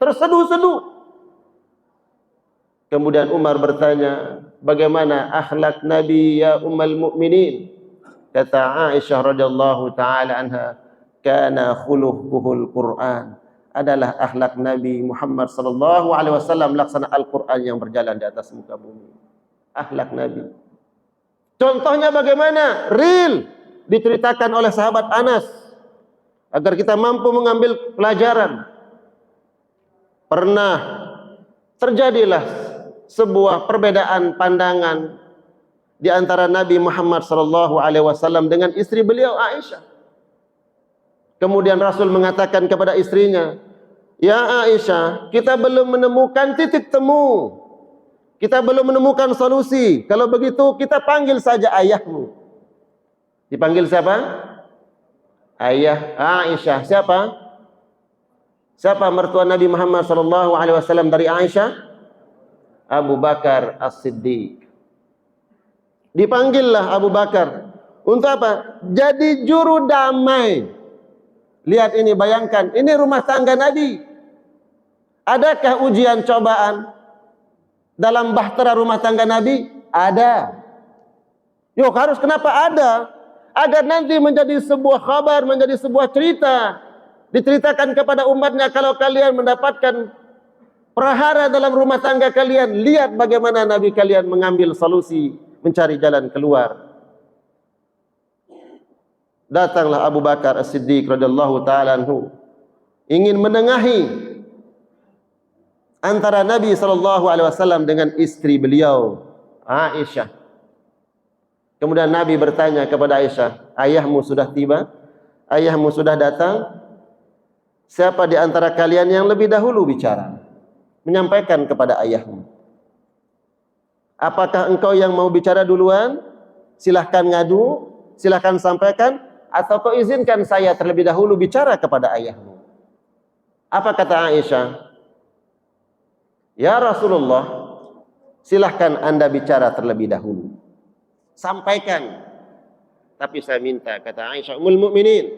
terseduh-seduh. Kemudian Umar bertanya, bagaimana akhlak Nabi ya Ummul Mukminin? Kata Aisyah radhiyallahu taala anha, kana khuluquhul Quran. Adalah akhlak Nabi Muhammad SAW laksana Al-Quran yang berjalan di atas muka bumi. Akhlak Nabi. Contohnya bagaimana? Real diceritakan oleh sahabat Anas agar kita mampu mengambil pelajaran. Pernah terjadilah sebuah perbedaan pandangan di antara Nabi Muhammad SAW dengan istri beliau Aisyah. Kemudian Rasul mengatakan kepada istrinya, "Ya Aisyah, kita belum menemukan titik temu. Kita belum menemukan solusi. Kalau begitu kita panggil saja ayahmu." Dipanggil siapa? Ayah Aisyah. Siapa? Siapa mertua Nabi Muhammad SAW dari Aisyah? Abu Bakar As-Siddiq. Dipanggillah Abu Bakar. Untuk apa? Jadi juru damai. Lihat ini, bayangkan, ini rumah tangga Nabi. Adakah ujian cobaan dalam bahtera rumah tangga Nabi? Ada. Yuk, harus kenapa ada? Agar nanti menjadi sebuah kabar, menjadi sebuah cerita, diceritakan kepada umatnya, kalau kalian mendapatkan prahara dalam rumah tangga kalian, lihat bagaimana Nabi kalian mengambil solusi, mencari jalan keluar. datanglah Abu Bakar As-Siddiq radhiyallahu taala anhu ingin menengahi antara Nabi SAW dengan istri beliau Aisyah. Kemudian Nabi bertanya kepada Aisyah, ayahmu sudah tiba? Ayahmu sudah datang? Siapa di antara kalian yang lebih dahulu bicara? Menyampaikan kepada ayahmu. Apakah engkau yang mau bicara duluan? Silahkan ngadu, silahkan sampaikan, atau kau izinkan saya terlebih dahulu bicara kepada ayahmu. Apa kata Aisyah? Ya Rasulullah, silahkan Anda bicara terlebih dahulu. Sampaikan. Tapi saya minta, kata Aisyah Ummul Mukminin,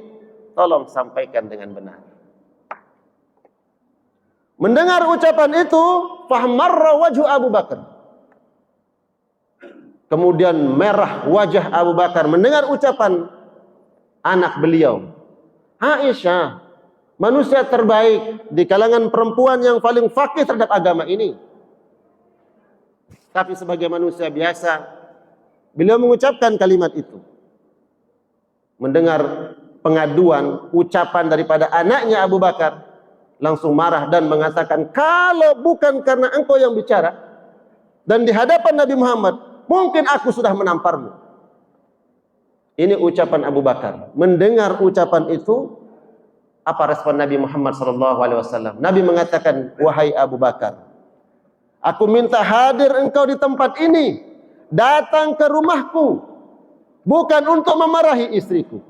tolong sampaikan dengan benar. Mendengar ucapan itu, fahmarra wajhu Abu Bakar. Kemudian merah wajah Abu Bakar mendengar ucapan anak beliau. Aisyah, manusia terbaik di kalangan perempuan yang paling faqih terhadap agama ini. Tapi sebagai manusia biasa, beliau mengucapkan kalimat itu. Mendengar pengaduan, ucapan daripada anaknya Abu Bakar, langsung marah dan mengatakan, kalau bukan karena engkau yang bicara, dan di hadapan Nabi Muhammad, mungkin aku sudah menamparmu. Ini ucapan Abu Bakar. Mendengar ucapan itu, apa respon Nabi Muhammad SAW? Nabi mengatakan, wahai Abu Bakar, aku minta hadir engkau di tempat ini, datang ke rumahku, bukan untuk memarahi istriku.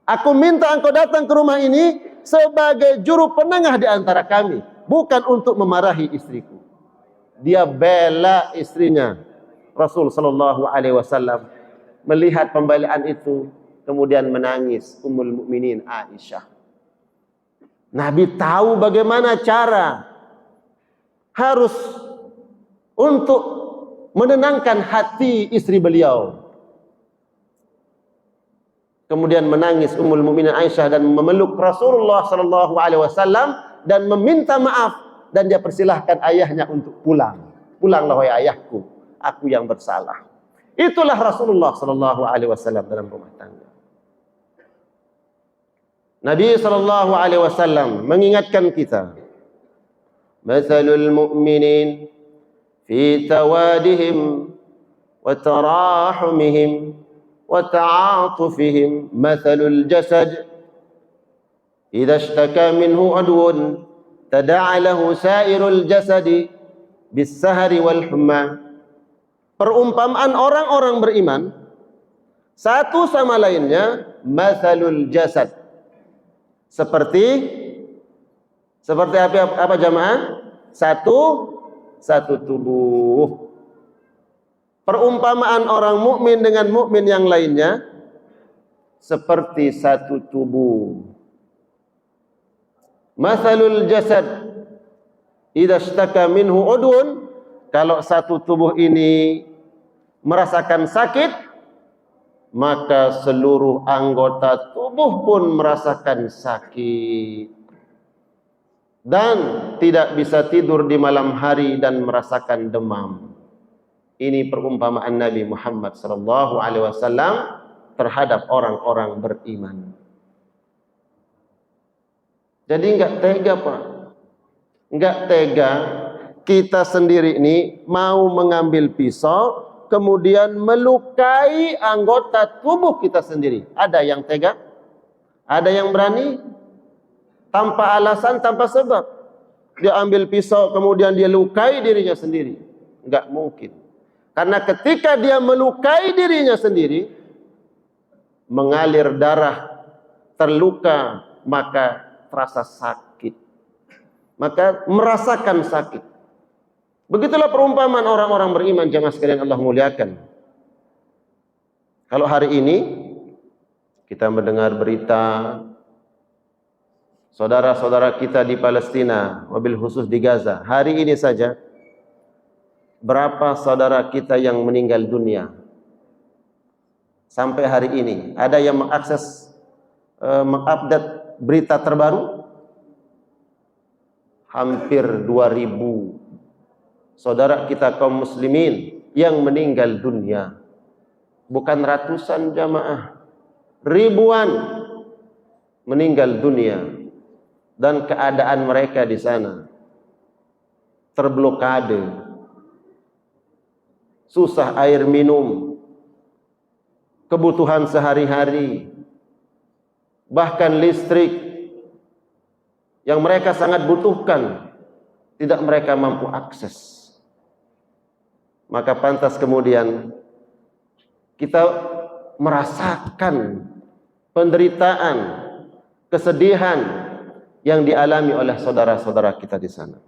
Aku minta engkau datang ke rumah ini sebagai juru penengah di antara kami, bukan untuk memarahi istriku. Dia bela istrinya. Rasul sallallahu alaihi wasallam melihat pembelaan itu, kemudian menangis Ummul Mukminin Aisyah. Nabi tahu bagaimana cara harus untuk menenangkan hati istri beliau. Kemudian menangis Ummul Mukminin Aisyah dan memeluk Rasulullah sallallahu alaihi wasallam dan meminta maaf, dan dia persilahkan ayahnya untuk pulang. Pulanglah wahai ayahku, aku yang bersalah. Itulah Rasulullah sallallahu alaihi wasallam dalam rumah tangga. Nabi sallallahu alaihi wasallam mengingatkan kita, "Matsalul mu'minin fi tawadihim wa tarahumihim wa ta'atufihim matsalul jasad idza ishtaka minhu adwun tada'a lahu sa'irul jasadi bis-sahari wal humma." Perumpamaan orang-orang beriman satu sama lainnya matsalul jasad. Seperti apa jamaah? Satu tubuh. Perumpamaan orang mukmin dengan mukmin yang lainnya seperti satu tubuh. Matsalul jasad idza ishtaka minhu udwun, kalau satu tubuh ini merasakan sakit, maka seluruh anggota tubuh pun merasakan sakit. Dan tidak bisa tidur di malam hari dan merasakan demam. Ini perumpamaan Nabi Muhammad SAW terhadap orang-orang beriman. Jadi enggak tega, Pak. Enggak tega kita sendiri ini mau mengambil pisau kemudian melukai anggota tubuh kita sendiri. Ada yang tega? Ada yang berani? Tanpa alasan, tanpa sebab. Dia ambil pisau kemudian dia lukai dirinya sendiri. Enggak mungkin. Karena ketika dia melukai dirinya sendiri, mengalir darah, terluka, maka terasa sakit. Maka merasakan sakit. Begitulah perumpamaan orang-orang beriman, jemaah sekalian Allah muliakan. Kalau hari ini kita mendengar berita saudara-saudara kita di Palestina, wabil khusus di Gaza, hari ini saja berapa saudara kita yang meninggal dunia? Sampai hari ini ada yang mengakses mengupdate berita terbaru, hampir 2000 saudara kita kaum muslimin yang meninggal dunia. Bukan ratusan jamaah, ribuan meninggal dunia dan keadaan mereka di sana terblokade, susah air minum, kebutuhan sehari-hari, bahkan listrik yang mereka sangat butuhkan tidak mereka mampu akses. Maka pantas kemudian kita merasakan penderitaan, kesedihan yang dialami oleh saudara-saudara kita di sana.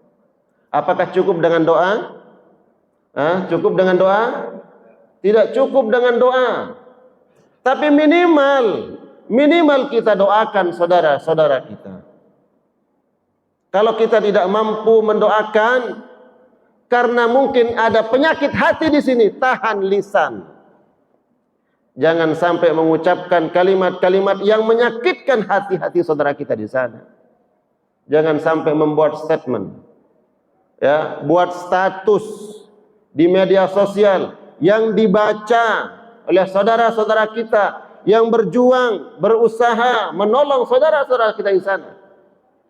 Apakah cukup dengan doa? Cukup dengan doa? Tidak cukup dengan doa. Tapi minimal kita doakan saudara-saudara kita. Kalau kita tidak mampu mendoakan, karena mungkin ada penyakit hati di sini, tahan lisan. Jangan sampai mengucapkan kalimat-kalimat yang menyakitkan hati-hati saudara kita di sana. Jangan sampai membuat statement, ya, buat status di media sosial yang dibaca oleh saudara-saudara kita yang berjuang, berusaha menolong saudara-saudara kita di sana,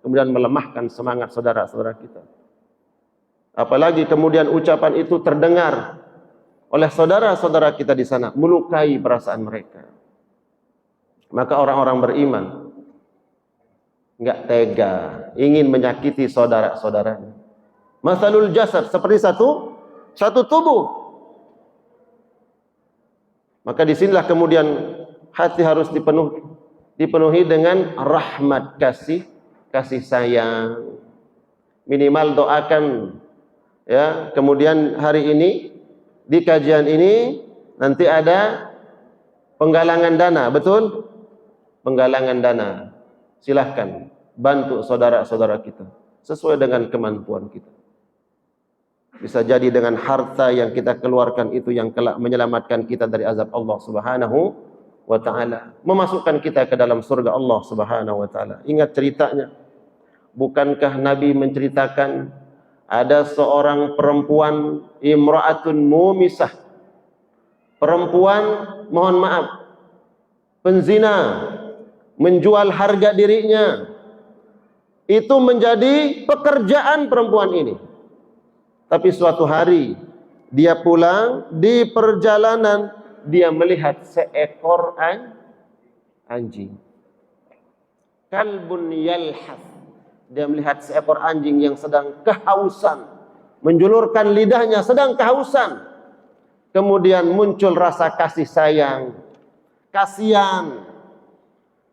kemudian melemahkan semangat saudara-saudara kita. Apalagi kemudian ucapan itu terdengar oleh saudara-saudara kita di sana, melukai perasaan mereka. Maka orang-orang beriman enggak tega, ingin menyakiti saudara-saudaranya. Masalul jasad, seperti satu tubuh. Maka disinilah kemudian hati harus dipenuhi dengan rahmat, kasih sayang. Minimal doakan, ya. Kemudian hari ini di kajian ini nanti ada penggalangan dana, betul? Penggalangan dana. Silahkan bantu saudara-saudara kita sesuai dengan kemampuan kita. Bisa jadi dengan harta yang kita keluarkan itu yang kelak menyelamatkan kita dari azab Allah Subhanahu wa taala, memasukkan kita ke dalam surga Allah Subhanahu wa taala. Ingat ceritanya. Bukankah Nabi menceritakan ada seorang perempuan, imra'atun mumisah, perempuan, mohon maaf, penzina, menjual harga dirinya. Itu menjadi pekerjaan perempuan ini. Tapi suatu hari dia pulang, di perjalanan dia melihat seekor anjing. Kalbun yalhaf. Dia melihat seekor anjing yang sedang kehausan, menjulurkan lidahnya sedang kehausan. Kemudian muncul rasa kasih sayang, kasihan.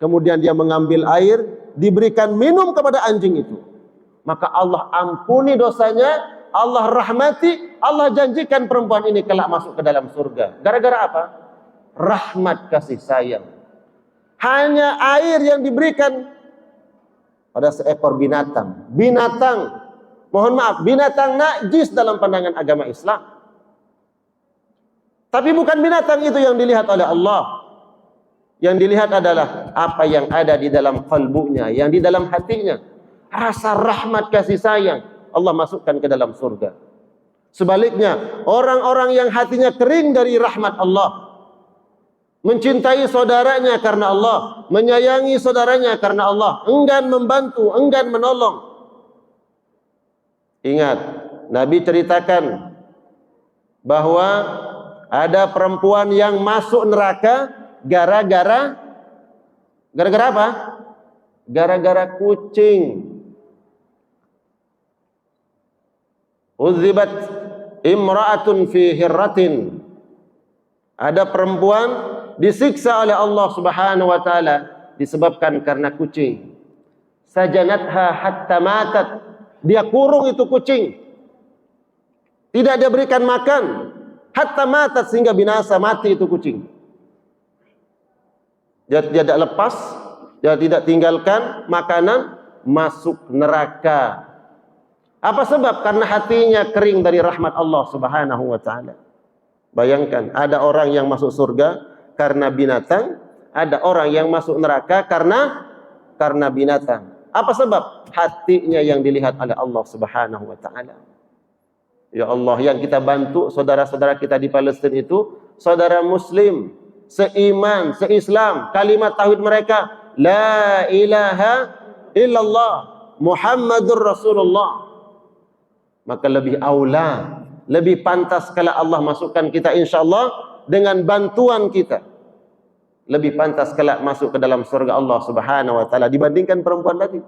Kemudian dia mengambil air, diberikan minum kepada anjing itu. Maka Allah ampuni dosanya, Allah rahmati, Allah janjikan perempuan ini kelak masuk ke dalam surga. Gara-gara apa? Rahmat, kasih sayang. Hanya air yang diberikan pada seekor binatang. Mohon maaf, binatang najis dalam pandangan agama Islam. Tapi bukan binatang itu yang dilihat oleh Allah. Yang dilihat adalah apa yang ada di dalam kalbunya, yang di dalam hatinya. Rasa rahmat, kasih sayang. Allah masukkan ke dalam surga. Sebaliknya, orang-orang yang hatinya kering dari rahmat Allah, mencintai saudaranya karena Allah, menyayangi saudaranya karena Allah, enggan membantu, enggan menolong. Ingat, Nabi ceritakan bahwa ada perempuan yang masuk neraka gara-gara apa? Gara-gara kucing. Uzibat imra'atun fi hirratin. Ada perempuan disiksa oleh Allah Subhanahu wa taala disebabkan karena kucing. Sajanatha hatta matat. Dia kurung itu kucing. Tidak dia berikan makan hatta matat sehingga binasa, mati itu kucing. Dia tidak lepas, dia tidak tinggalkan makanan, masuk neraka. Apa sebab? Karena hatinya kering dari rahmat Allah Subhanahu wa taala. Bayangkan, ada orang yang masuk surga karena binatang, ada orang yang masuk neraka karena binatang. Apa sebab? Hatinya yang dilihat oleh Allah Subhanahu wa taala. Ya Allah, yang kita bantu saudara-saudara kita di Palestina itu saudara muslim, seiman, seislam, kalimat tauhid mereka la ilaha illallah Muhammadur Rasulullah, maka lebih aula, lebih pantas kalau Allah masukkan kita insyaallah dengan bantuan kita, lebih pantas kelak masuk ke dalam surga Allah Subhanahu wa taala dibandingkan perempuan tadi.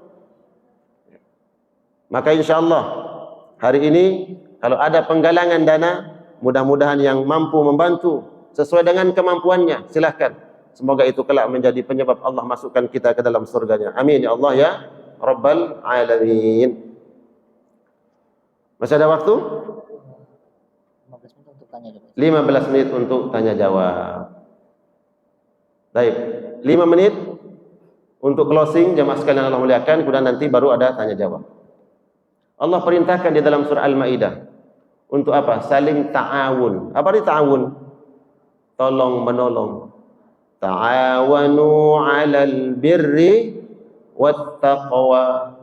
Maka insyaallah hari ini kalau ada penggalangan dana, mudah-mudahan yang mampu membantu sesuai dengan kemampuannya, silahkan. Semoga itu kelak menjadi penyebab Allah masukkan kita ke dalam surganya. Amin ya Allah ya Rabbal Alamin. Masih ada waktu? 15 menit untuk tanya jawab. 15 menit untuk tanya jawab. Baik, 5 menit untuk closing jamaah sekalian Allah muliakan, kemudian nanti baru ada tanya jawab. Allah perintahkan di dalam surah Al-Maidah untuk apa? Saling ta'awun. Apa arti ta'awun? Tolong menolong. Ta'awanu 'alal birri wat taqwa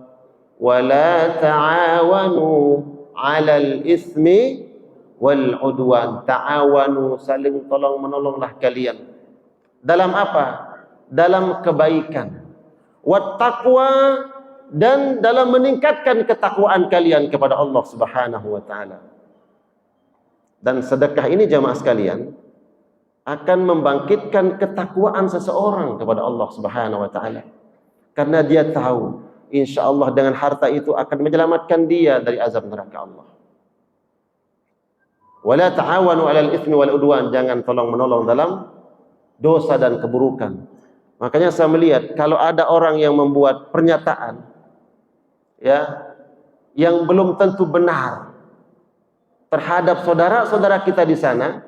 wa la ta'awanu 'alal ismi wal 'udwan. Ta'awanu, saling tolong menolonglah kalian. Dalam apa? Dalam kebaikan. Wat taqwa, dan dalam meningkatkan ketakwaan kalian kepada Allah Subhanahu wa taala. Dan sedekah ini jamaah sekalian akan membangkitkan ketakwaan seseorang kepada Allah Subhanahu wa taala. Karena dia tahu insyaallah dengan harta itu akan menyelamatkan dia dari azab neraka Allah. Wala ta'awanu 'alal itsmi wal 'udwan, jangan tolong-menolong dalam dosa dan keburukan. Makanya saya melihat kalau ada orang yang membuat pernyataan ya yang belum tentu benar terhadap saudara-saudara kita di sana,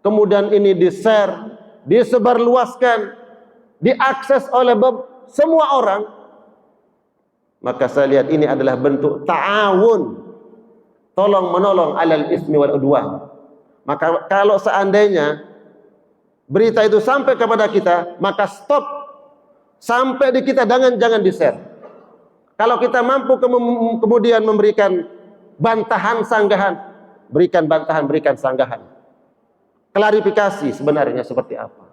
kemudian ini di-share, disebarluaskan, diakses oleh semua orang, maka saya lihat ini adalah bentuk ta'awun, tolong menolong 'alal ismi wal 'udwan. Maka kalau seandainya berita itu sampai kepada kita, maka stop sampai di kita, jangan di-share. Kalau kita mampu kemudian memberikan bantahan, sanggahan, berikan bantahan, berikan sanggahan. Klarifikasi sebenarnya seperti apa.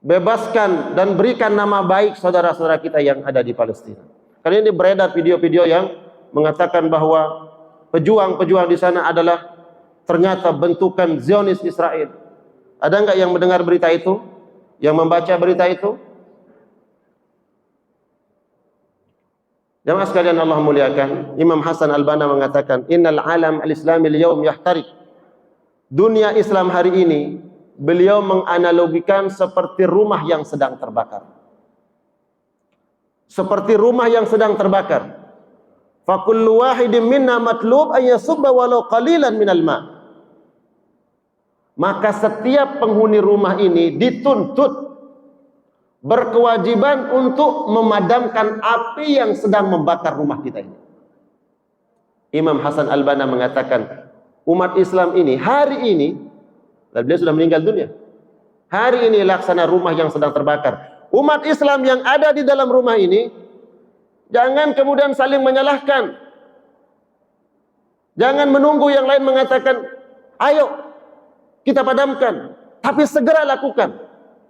Bebaskan dan berikan nama baik saudara-saudara kita yang ada di Palestina. Karena ini beredar video-video yang mengatakan bahwa pejuang-pejuang di sana adalah ternyata bentukan Zionis Israel. Ada enggak yang mendengar berita itu? Yang membaca berita itu? Jamaah sekalian Allah muliakan, Imam Hasan Al-Banna mengatakan, "Innal alam al-islami al-yawm yahtarik." Dunia Islam hari ini, beliau menganalogikan seperti rumah yang sedang terbakar. Seperti rumah yang sedang terbakar. Fa kullu wahidin minna matlub an yasubba walau qalilan minal ma'. Maka setiap penghuni rumah ini dituntut, berkewajiban untuk memadamkan api yang sedang membakar rumah kita ini. Imam Hasan Al-Banna mengatakan, umat Islam ini hari ini, dan beliau sudah meninggal dunia, hari ini laksana rumah yang sedang terbakar. Umat Islam yang ada di dalam rumah ini, jangan kemudian saling menyalahkan, jangan menunggu yang lain mengatakan, ayo kita padamkan, tapi segera lakukan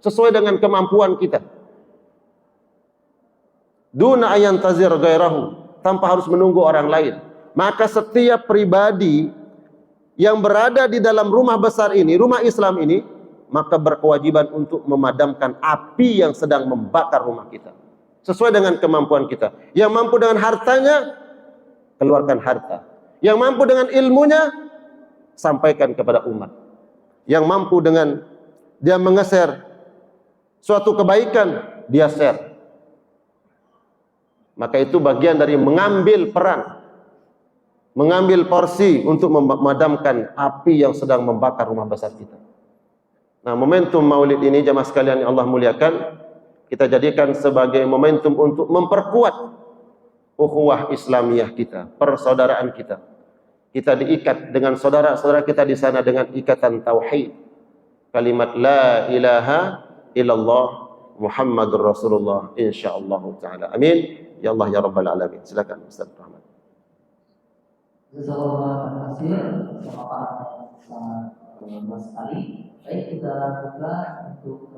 sesuai dengan kemampuan kita. Duna ayantazir gairahu, tanpa harus menunggu orang lain. Maka setiap pribadi yang berada di dalam rumah besar ini, rumah Islam ini, maka berkewajiban untuk memadamkan api yang sedang membakar rumah kita. Sesuai dengan kemampuan kita. Yang mampu dengan hartanya, keluarkan harta. Yang mampu dengan ilmunya, sampaikan kepada umat. Yang mampu dengan dia menge-share suatu kebaikan, dia share. Maka itu bagian dari mengambil peran, mengambil porsi untuk memadamkan api yang sedang membakar rumah besar kita. Nah, momentum Maulid ini jamaah sekalian yang Allah muliakan, kita jadikan sebagai momentum untuk memperkuat ukhuwah Islamiyah kita, persaudaraan kita. Kita diikat dengan saudara-saudara kita di sana dengan ikatan tauhid. Kalimat la ilaha illallah Muhammadur Rasulullah insyaallah taala. Amin. Ya Allah ya Rabbal alamin. Silakan Ustaz Rahmat. Jazakallahu khairan. Sangat luas sekali. Baik, kita buka untuk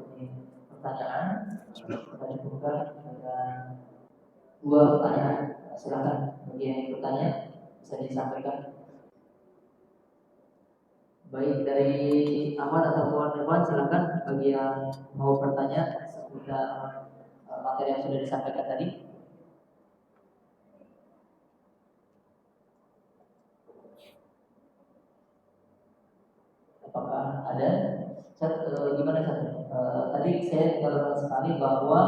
pertanyaan. Kita buka dengan 2 pertanyaan. Silakan bagi yang bertanya bisa disampaikan. Baik, dari Ahmad atau Tuan Irwan, silakan bagi yang mau bertanya seputar materi yang sudah disampaikan tadi. Apakah ada? Gimana Ustaz? Tadi saya dengar sekali bahwa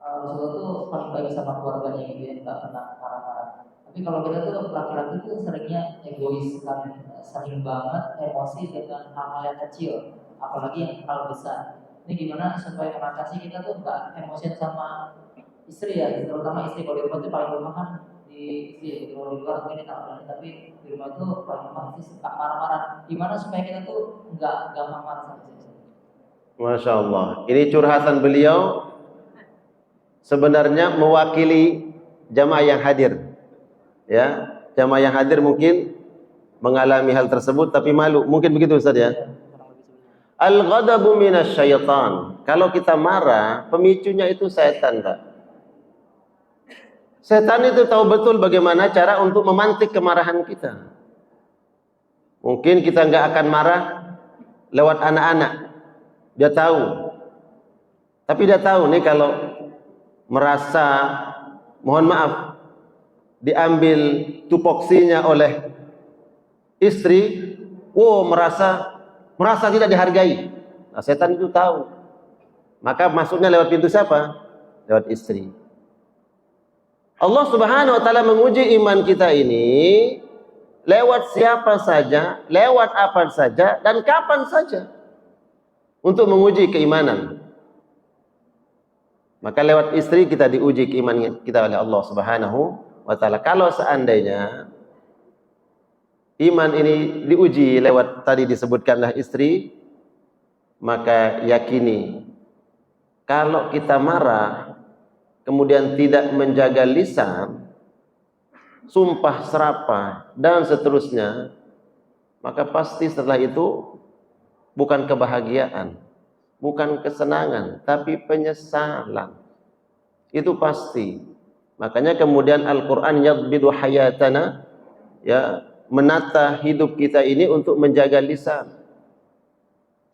Rasulullah itu paling baik sama keluarganya gitu ya, nggak pernah marah-marah. Tapi kalau kita tuh laki-laki tuh seringnya egois sekali, sering banget emosi dengan hal-hal yang kecil, apalagi yang hal besar. Ini gimana supaya mengatasi kita tuh nggak emosian sama istri ya, terutama istri. Kalau di rumah tuh paling lemah kan di istri, kalau di luar mungkin tak berani, tapi di rumah itu paling lemah istri, suka marah-marah. Gimana supaya kita tuh nggak gampang marah sama istri? Masya Allah, ini curhatan beliau sebenarnya mewakili jamaah yang hadir. Ya, jamaah yang hadir mungkin mengalami hal tersebut tapi malu. Mungkin begitu Ustaz ya. Al-ghadabu minasyaitan. Kalau kita marah, pemicunya itu setan, Pak. Setan itu tahu betul bagaimana cara untuk memantik kemarahan kita. Mungkin kita nggak akan marah lewat anak-anak. Dia tahu. Tapi dia tahu nih kalau merasa, mohon maaf, diambil tupoksinya oleh istri, merasa tidak dihargai. Nah, setan itu tahu. Maka masuknya lewat pintu siapa? Lewat istri. Allah Subhanahu wa taala menguji iman kita ini lewat siapa saja, lewat apa saja, dan kapan saja untuk menguji keimanan. Maka lewat istri kita diuji keimanan kita oleh Allah Subhanahu wa ta'ala. Kalau seandainya iman ini diuji lewat tadi disebutkanlah istri, maka yakini kalau kita marah kemudian tidak menjaga lisan, sumpah serapah dan seterusnya, maka pasti setelah itu bukan kebahagiaan, bukan kesenangan, tapi penyesalan. Itu pasti. Makanya kemudian Al-Quran yadbidu hayatana, ya, menata hidup kita ini untuk menjaga lisan.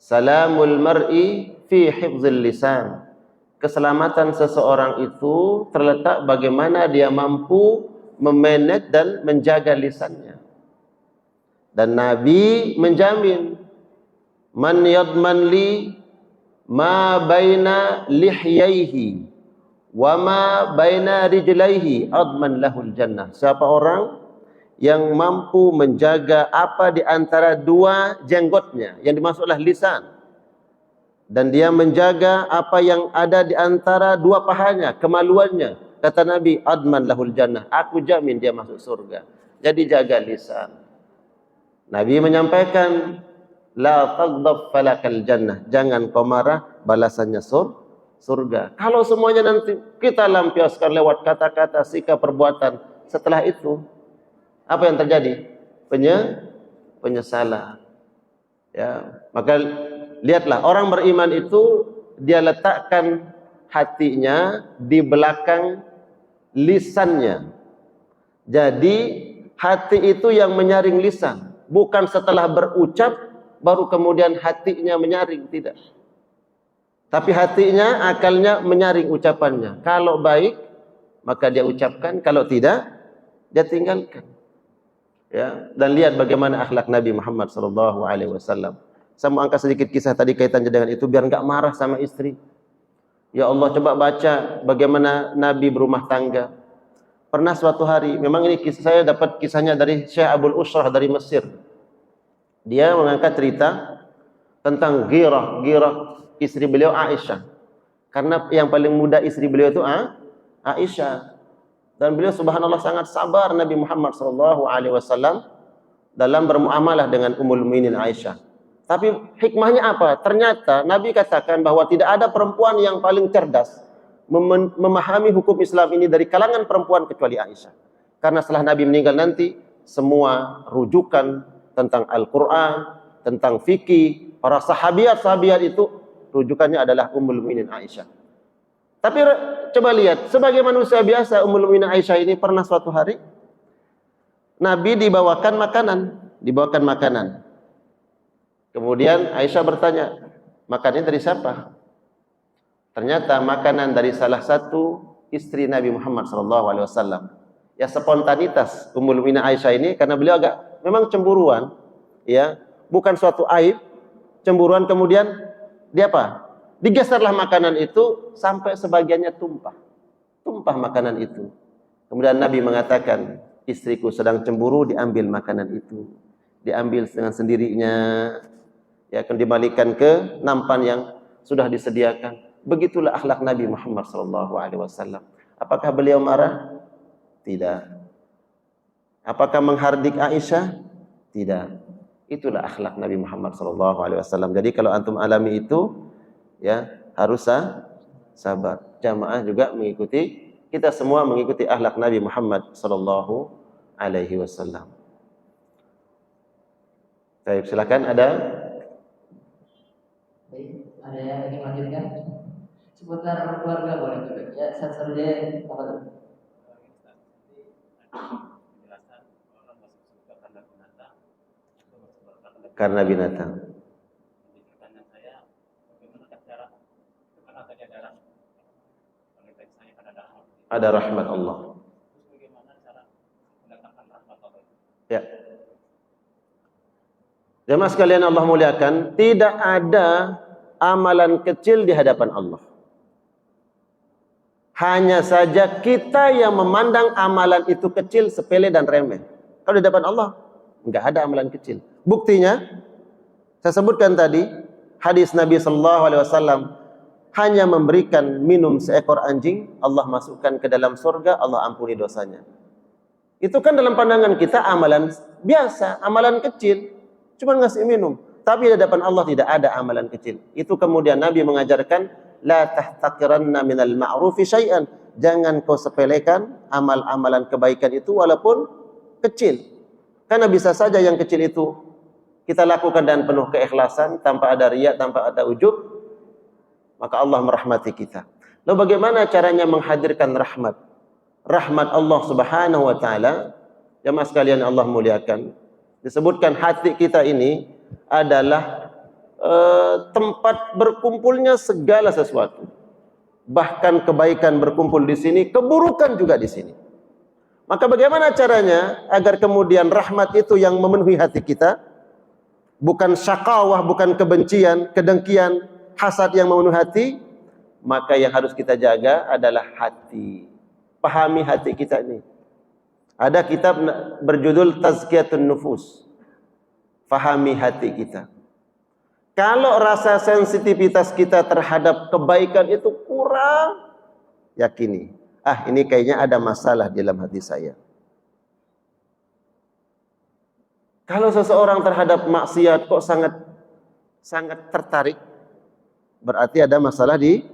Salamul mar'i fi hifzil lisan. Keselamatan seseorang itu terletak bagaimana dia mampu memanage dan menjaga lisannya. Dan Nabi menjamin, man yadman li ma baina lihyaihi wa ma baina rijlaihi adman lahul jannah. Siapa orang yang mampu menjaga apa di antara 2 jenggotnya, yang dimaksudlah lisan, dan dia menjaga apa yang ada di antara 2 pahanya, kemaluannya, kata Nabi, adman lahul jannah, aku jamin dia masuk surga. Jadi jaga lisan. Nabi menyampaikan, la taghdab falakal jannah, jangan kau marah, balasannya surga. Kalau semuanya nanti kita lampiaskan lewat kata-kata, sikap, perbuatan, setelah itu apa yang terjadi? Penyesalan. Ya, maka lihatlah orang beriman itu dia letakkan hatinya di belakang lisannya. Jadi hati itu yang menyaring lisan, bukan setelah berucap baru kemudian hatinya menyaring, tidak. Tapi hatinya, akalnya menyaring ucapannya. Kalau baik maka dia ucapkan, kalau tidak dia tinggalkan. Ya, dan lihat bagaimana akhlak Nabi Muhammad SAW. Saya mau angkat sedikit kisah tadi kaitannya dengan itu biar enggak marah sama istri. Ya Allah, coba baca bagaimana Nabi berumah tangga. Pernah suatu hari, memang ini kisah, saya dapat kisahnya dari Syekh Abul Usrah dari Mesir. Dia mengangkat cerita tentang Ghirah istri beliau Aisyah. Karena yang paling muda istri beliau itu Aisyah. Dan beliau subhanallah sangat sabar Nabi Muhammad SAW dalam bermuamalah dengan Ummul Mukminin Aisyah. Tapi hikmahnya apa? Ternyata Nabi katakan bahwa tidak ada perempuan yang paling cerdas memahami hukum Islam ini dari kalangan perempuan kecuali Aisyah. Karena setelah Nabi meninggal nanti, semua rujukan tentang Al-Quran, tentang fikih, para sahabiat itu rujukannya adalah Ummul Mukminin Aisyah. Tapi coba lihat, sebagai manusia biasa, Ummul Mukminin Aisyah ini pernah suatu hari Nabi dibawakan makanan. Kemudian Aisyah bertanya, makannya dari siapa? Ternyata makanan dari salah satu istri Nabi Muhammad SAW. Ya, spontanitas Ummul Mukminin Aisyah ini karena beliau agak memang cemburuan, ya, bukan suatu aib, cemburuan, kemudian dia apa? Digeserlah makanan itu sampai sebagiannya tumpah makanan itu. Kemudian Nabi mengatakan, istriku sedang cemburu, diambil makanan itu, diambil dengan sendirinya, ya, akan dibalikan ke nampan yang sudah disediakan. Begitulah akhlak Nabi Muhammad SAW. Apakah beliau marah? Tidak. Apakah menghardik Aisyah? Tidak. Itulah akhlak Nabi Muhammad SAW. Jadi kalau antum alami itu, ya, harus sabar. Jamaah juga mengikuti, kita semua mengikuti akhlak Nabi Muhammad SAW. Baik, silakan ada. Baik, ada yang ingin melanjutkan? Seputar keluarga boleh juga. Ya, satu dia apa tuh? Karena binatang. Ada rahmat Allah. Ya. Jemaah sekalian Allah muliakan, tidak ada amalan kecil di hadapan Allah. Hanya saja kita yang memandang amalan itu kecil, sepele dan remeh. Kalau di hadapan Allah, enggak ada amalan kecil. Buktinya, saya sebutkan tadi, hadis Nabi SAW, hanya memberikan minum seekor anjing, Allah masukkan ke dalam surga, Allah ampuni dosanya. Itu kan dalam pandangan kita amalan biasa, amalan kecil, cuma ngasih minum. Tapi di hadapan Allah tidak ada amalan kecil. Itu kemudian Nabi mengajarkan, la tahtaqiranna minal ma'rufi syai'an. Jangan kau sepelekan amal-amalan kebaikan itu walaupun kecil. Karena bisa saja yang kecil itu kita lakukan dengan penuh keikhlasan, tanpa ada riya, tanpa ada ujub, maka Allah merahmati kita. Lalu bagaimana caranya menghadirkan rahmat? Rahmat Allah Subhanahu wa taala, jemaah sekalian Allah muliakan. Disebutkan hati kita ini adalah tempat berkumpulnya segala sesuatu. Bahkan kebaikan berkumpul di sini, keburukan juga di sini. Maka bagaimana caranya agar kemudian rahmat itu yang memenuhi hati kita? Bukan syakawah, bukan kebencian, kedengkian, hasad yang memenuhi hati. Maka yang harus kita jaga adalah hati. Pahami hati kita ini. Ada kitab berjudul Tazkiyatun Nufus. Fahami hati kita. Kalau rasa sensitivitas kita terhadap kebaikan itu kurang, yakini, ini kayaknya ada masalah di dalam hati saya. Kalau seseorang terhadap maksiat kok sangat tertarik, berarti ada masalah di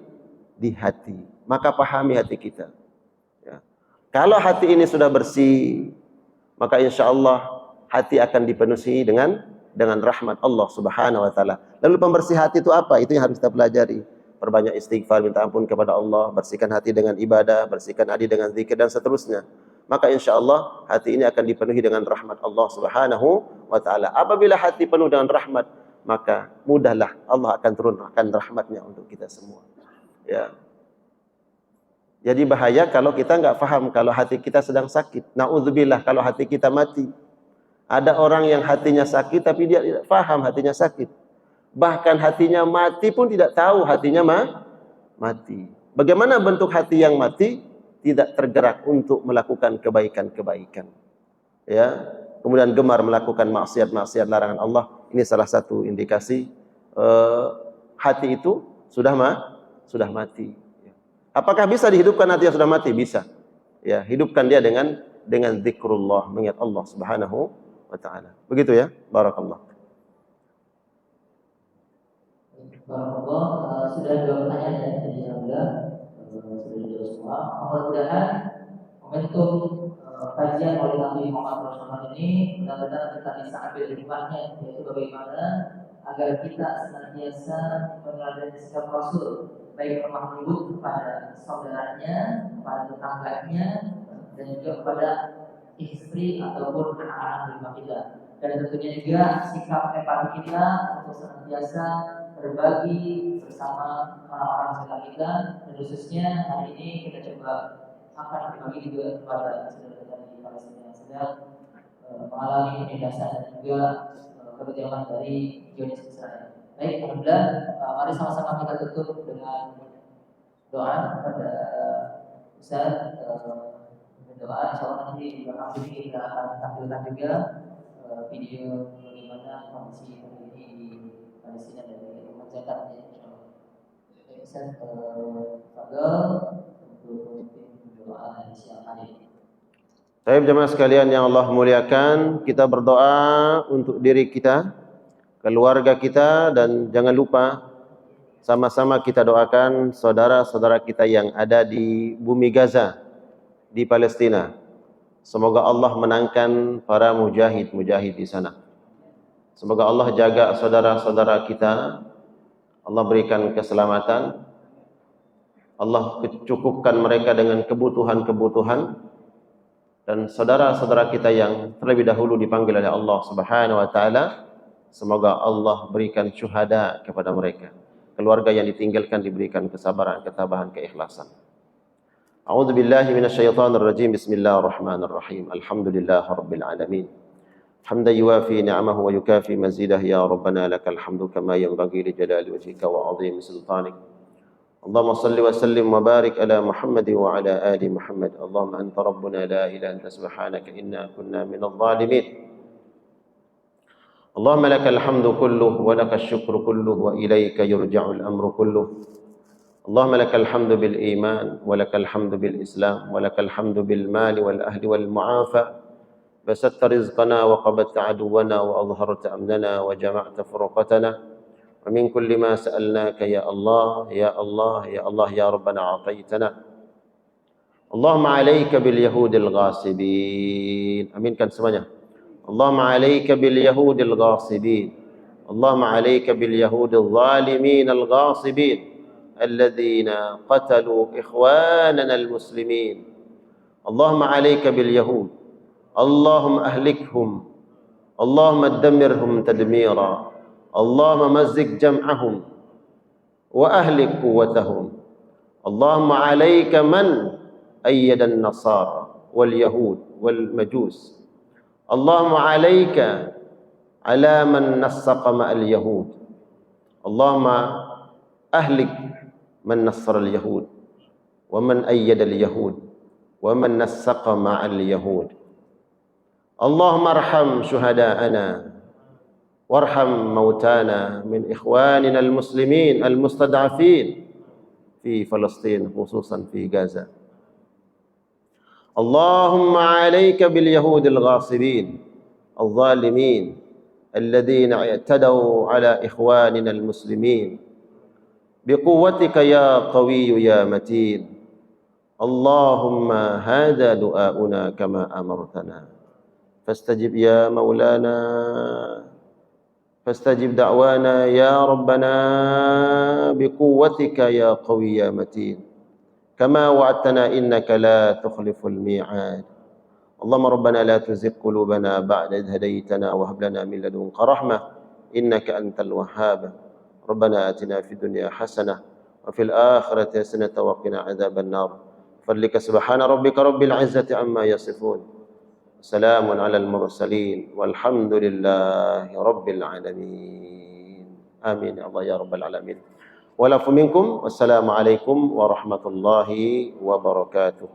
hati. Maka pahami hati kita. Ya. Kalau hati ini sudah bersih, maka insya Allah hati akan dipenuhi dengan rahmat Allah Subhanahu wa taala. Lalu pembersih hati itu apa? Itu yang harus kita pelajari. Perbanyak istighfar, minta ampun kepada Allah, bersihkan hati dengan ibadah, bersihkan hati dengan zikir dan seterusnya. Maka insya Allah hati ini akan dipenuhi dengan rahmat Allah Subhanahu wa taala. Apabila hati penuh dengan rahmat, maka mudahlah Allah akan turunkan rahmatnya untuk kita semua. Ya. Jadi bahaya kalau kita nggak paham kalau hati kita sedang sakit. Na'udzubillah kalau hati kita mati. Ada orang yang hatinya sakit tapi dia tidak paham hatinya sakit. Bahkan hatinya mati pun tidak tahu hatinya mati. Bagaimana bentuk hati yang mati? Tidak tergerak untuk melakukan kebaikan-kebaikan. Ya, kemudian gemar melakukan maksiat-maksiat larangan Allah. Ini salah satu indikasi hati itu sudah mati. Apakah bisa dihidupkan hati yang sudah mati? Bisa. Ya, hidupkan dia dengan zikrullah, mengingat Allah Subhanahu wa taala. Begitu ya. Barakallah. Barakallah, sudah 2 pertanyaan ya tadi alhamdulillah sudah dijawab semua. Mudah-mudahan momentum kajian oleh Nabi Muhammad SAW ini benar-benar kita bisa ambil hikmahnya, yaitu bagaimana agar kita senantiasa meneladani sikap Rasul, baik lemah lembut kepada saudaranya, kepada tetangganya, dan juga kepada istri ataupun anak-anak di rumah kita. Dan tentunya juga sikap empati kita untuk senantiasa berbagi bersama orang-orang sekitar kita, dan khususnya hari ini kita coba akan berbagi juga kepada saudara-saudara di Palestina yang sedang mengalami penindasan dan juga keberjamahan dari Zionis Israel. Baik, alhamdulillah, mari sama-sama kita tutup dengan doa kepada Ustaz. Doa insyaallah nanti di belakang sini kita akan tampilkan juga video bagaimana kondisi hari ini di Palestina dan di rumah zakatnya insyaallah. Ustaz Fadl untuk doa di siang hari. Baik jemaah sekalian yang Allah muliakan, kita berdoa untuk diri kita, keluarga kita, dan jangan lupa sama-sama kita doakan saudara-saudara kita yang ada di bumi Gaza, di Palestina. Semoga Allah menangkan para mujahid-mujahid di sana. Semoga Allah jaga saudara-saudara kita, Allah berikan keselamatan, Allah cukupkan mereka dengan kebutuhan-kebutuhan, dan saudara-saudara kita yang terlebih dahulu dipanggil oleh Allah Subhanahu wa taala, semoga Allah berikan syuhada kepada mereka. Keluarga yang ditinggalkan diberikan kesabaran, ketabahan, keikhlasan. A'udzu billahi minasyaitonir rajim. Bismillahirrahmanirrahim. Alhamdulillahirabbil alamin. Hamdan yuwafi ni'amahu wa yukafi mazidah ya rabbana lakal hamdu kama yanbaghi li jalali wajhika wa 'azimi sultanik. Allahumma salli wa sallim wa barik ala Muhammad wa ala ali Muhammad. Allahumma anta rabbuna la ilaha anta subhanaka inna kunna minadh dhalimin. Allahumma lakal hamdu kulluh wa lakash syukru kulluh wa ilayka yurja'ul amru kulluh. اللهم لك الحمد بالإيمان ولك الحمد بالإسلام ولك الحمد بالمال والأهل والمعافى بسطت رزقنا وقبضت عدونا وأظهرت أمننا وجمعت فرقتنا ومن كل ما سألناك يا الله يا الله يا الله يا ربنا أعطيتنا اللهم عليك باليهود الغاصبين أمين كان سمعنا اللهم عليك باليهود الغاصبين اللهم عليك باليهود الظالمين الغاصبين الذين قتلوا إخواننا المسلمين اللهم عليك باليهود اللهم أهلكهم اللهم دمرهم تدميرا اللهم مزق جمعهم وأهلك قوتهم اللهم عليك من أيد النصارى واليهود والمجوس اللهم عليك على من نسق مع اليهود اللهم أهلك من نصر اليهود ومن أيد اليهود ومن نسق مع اليهود اللهم ارحم شهداءنا وارحم موتانا من إخواننا المسلمين المستضعفين في فلسطين خصوصا في غزة اللهم عليك باليهود الغاصبين الظالمين الذين اعتدوا على إخواننا المسلمين بقوتك يا قوي يا متين اللهم هذا دعاؤنا كما أمرتنا فاستجب يا مولانا فاستجب دعوانا يا ربنا بقوتك يا قوي يا متين كما وعدتنا إنك لا تخلف الميعاد اللهم ربنا لا تزغ قلوبنا بعد إذ هديتنا وهب لنا من لدنك رحمة إنك أنت الوهاب ربنا آتنا في الدنيا حسنة وفي الآخرة حسنة وقنا عذاب النار فضلك سبحان ربك رب العزة عما يصفون سلام على المرسلين والحمد لله رب العالمين آمين الله يا رب العالمين والعفو منكم والسلام عليكم ورحمة الله وبركاته.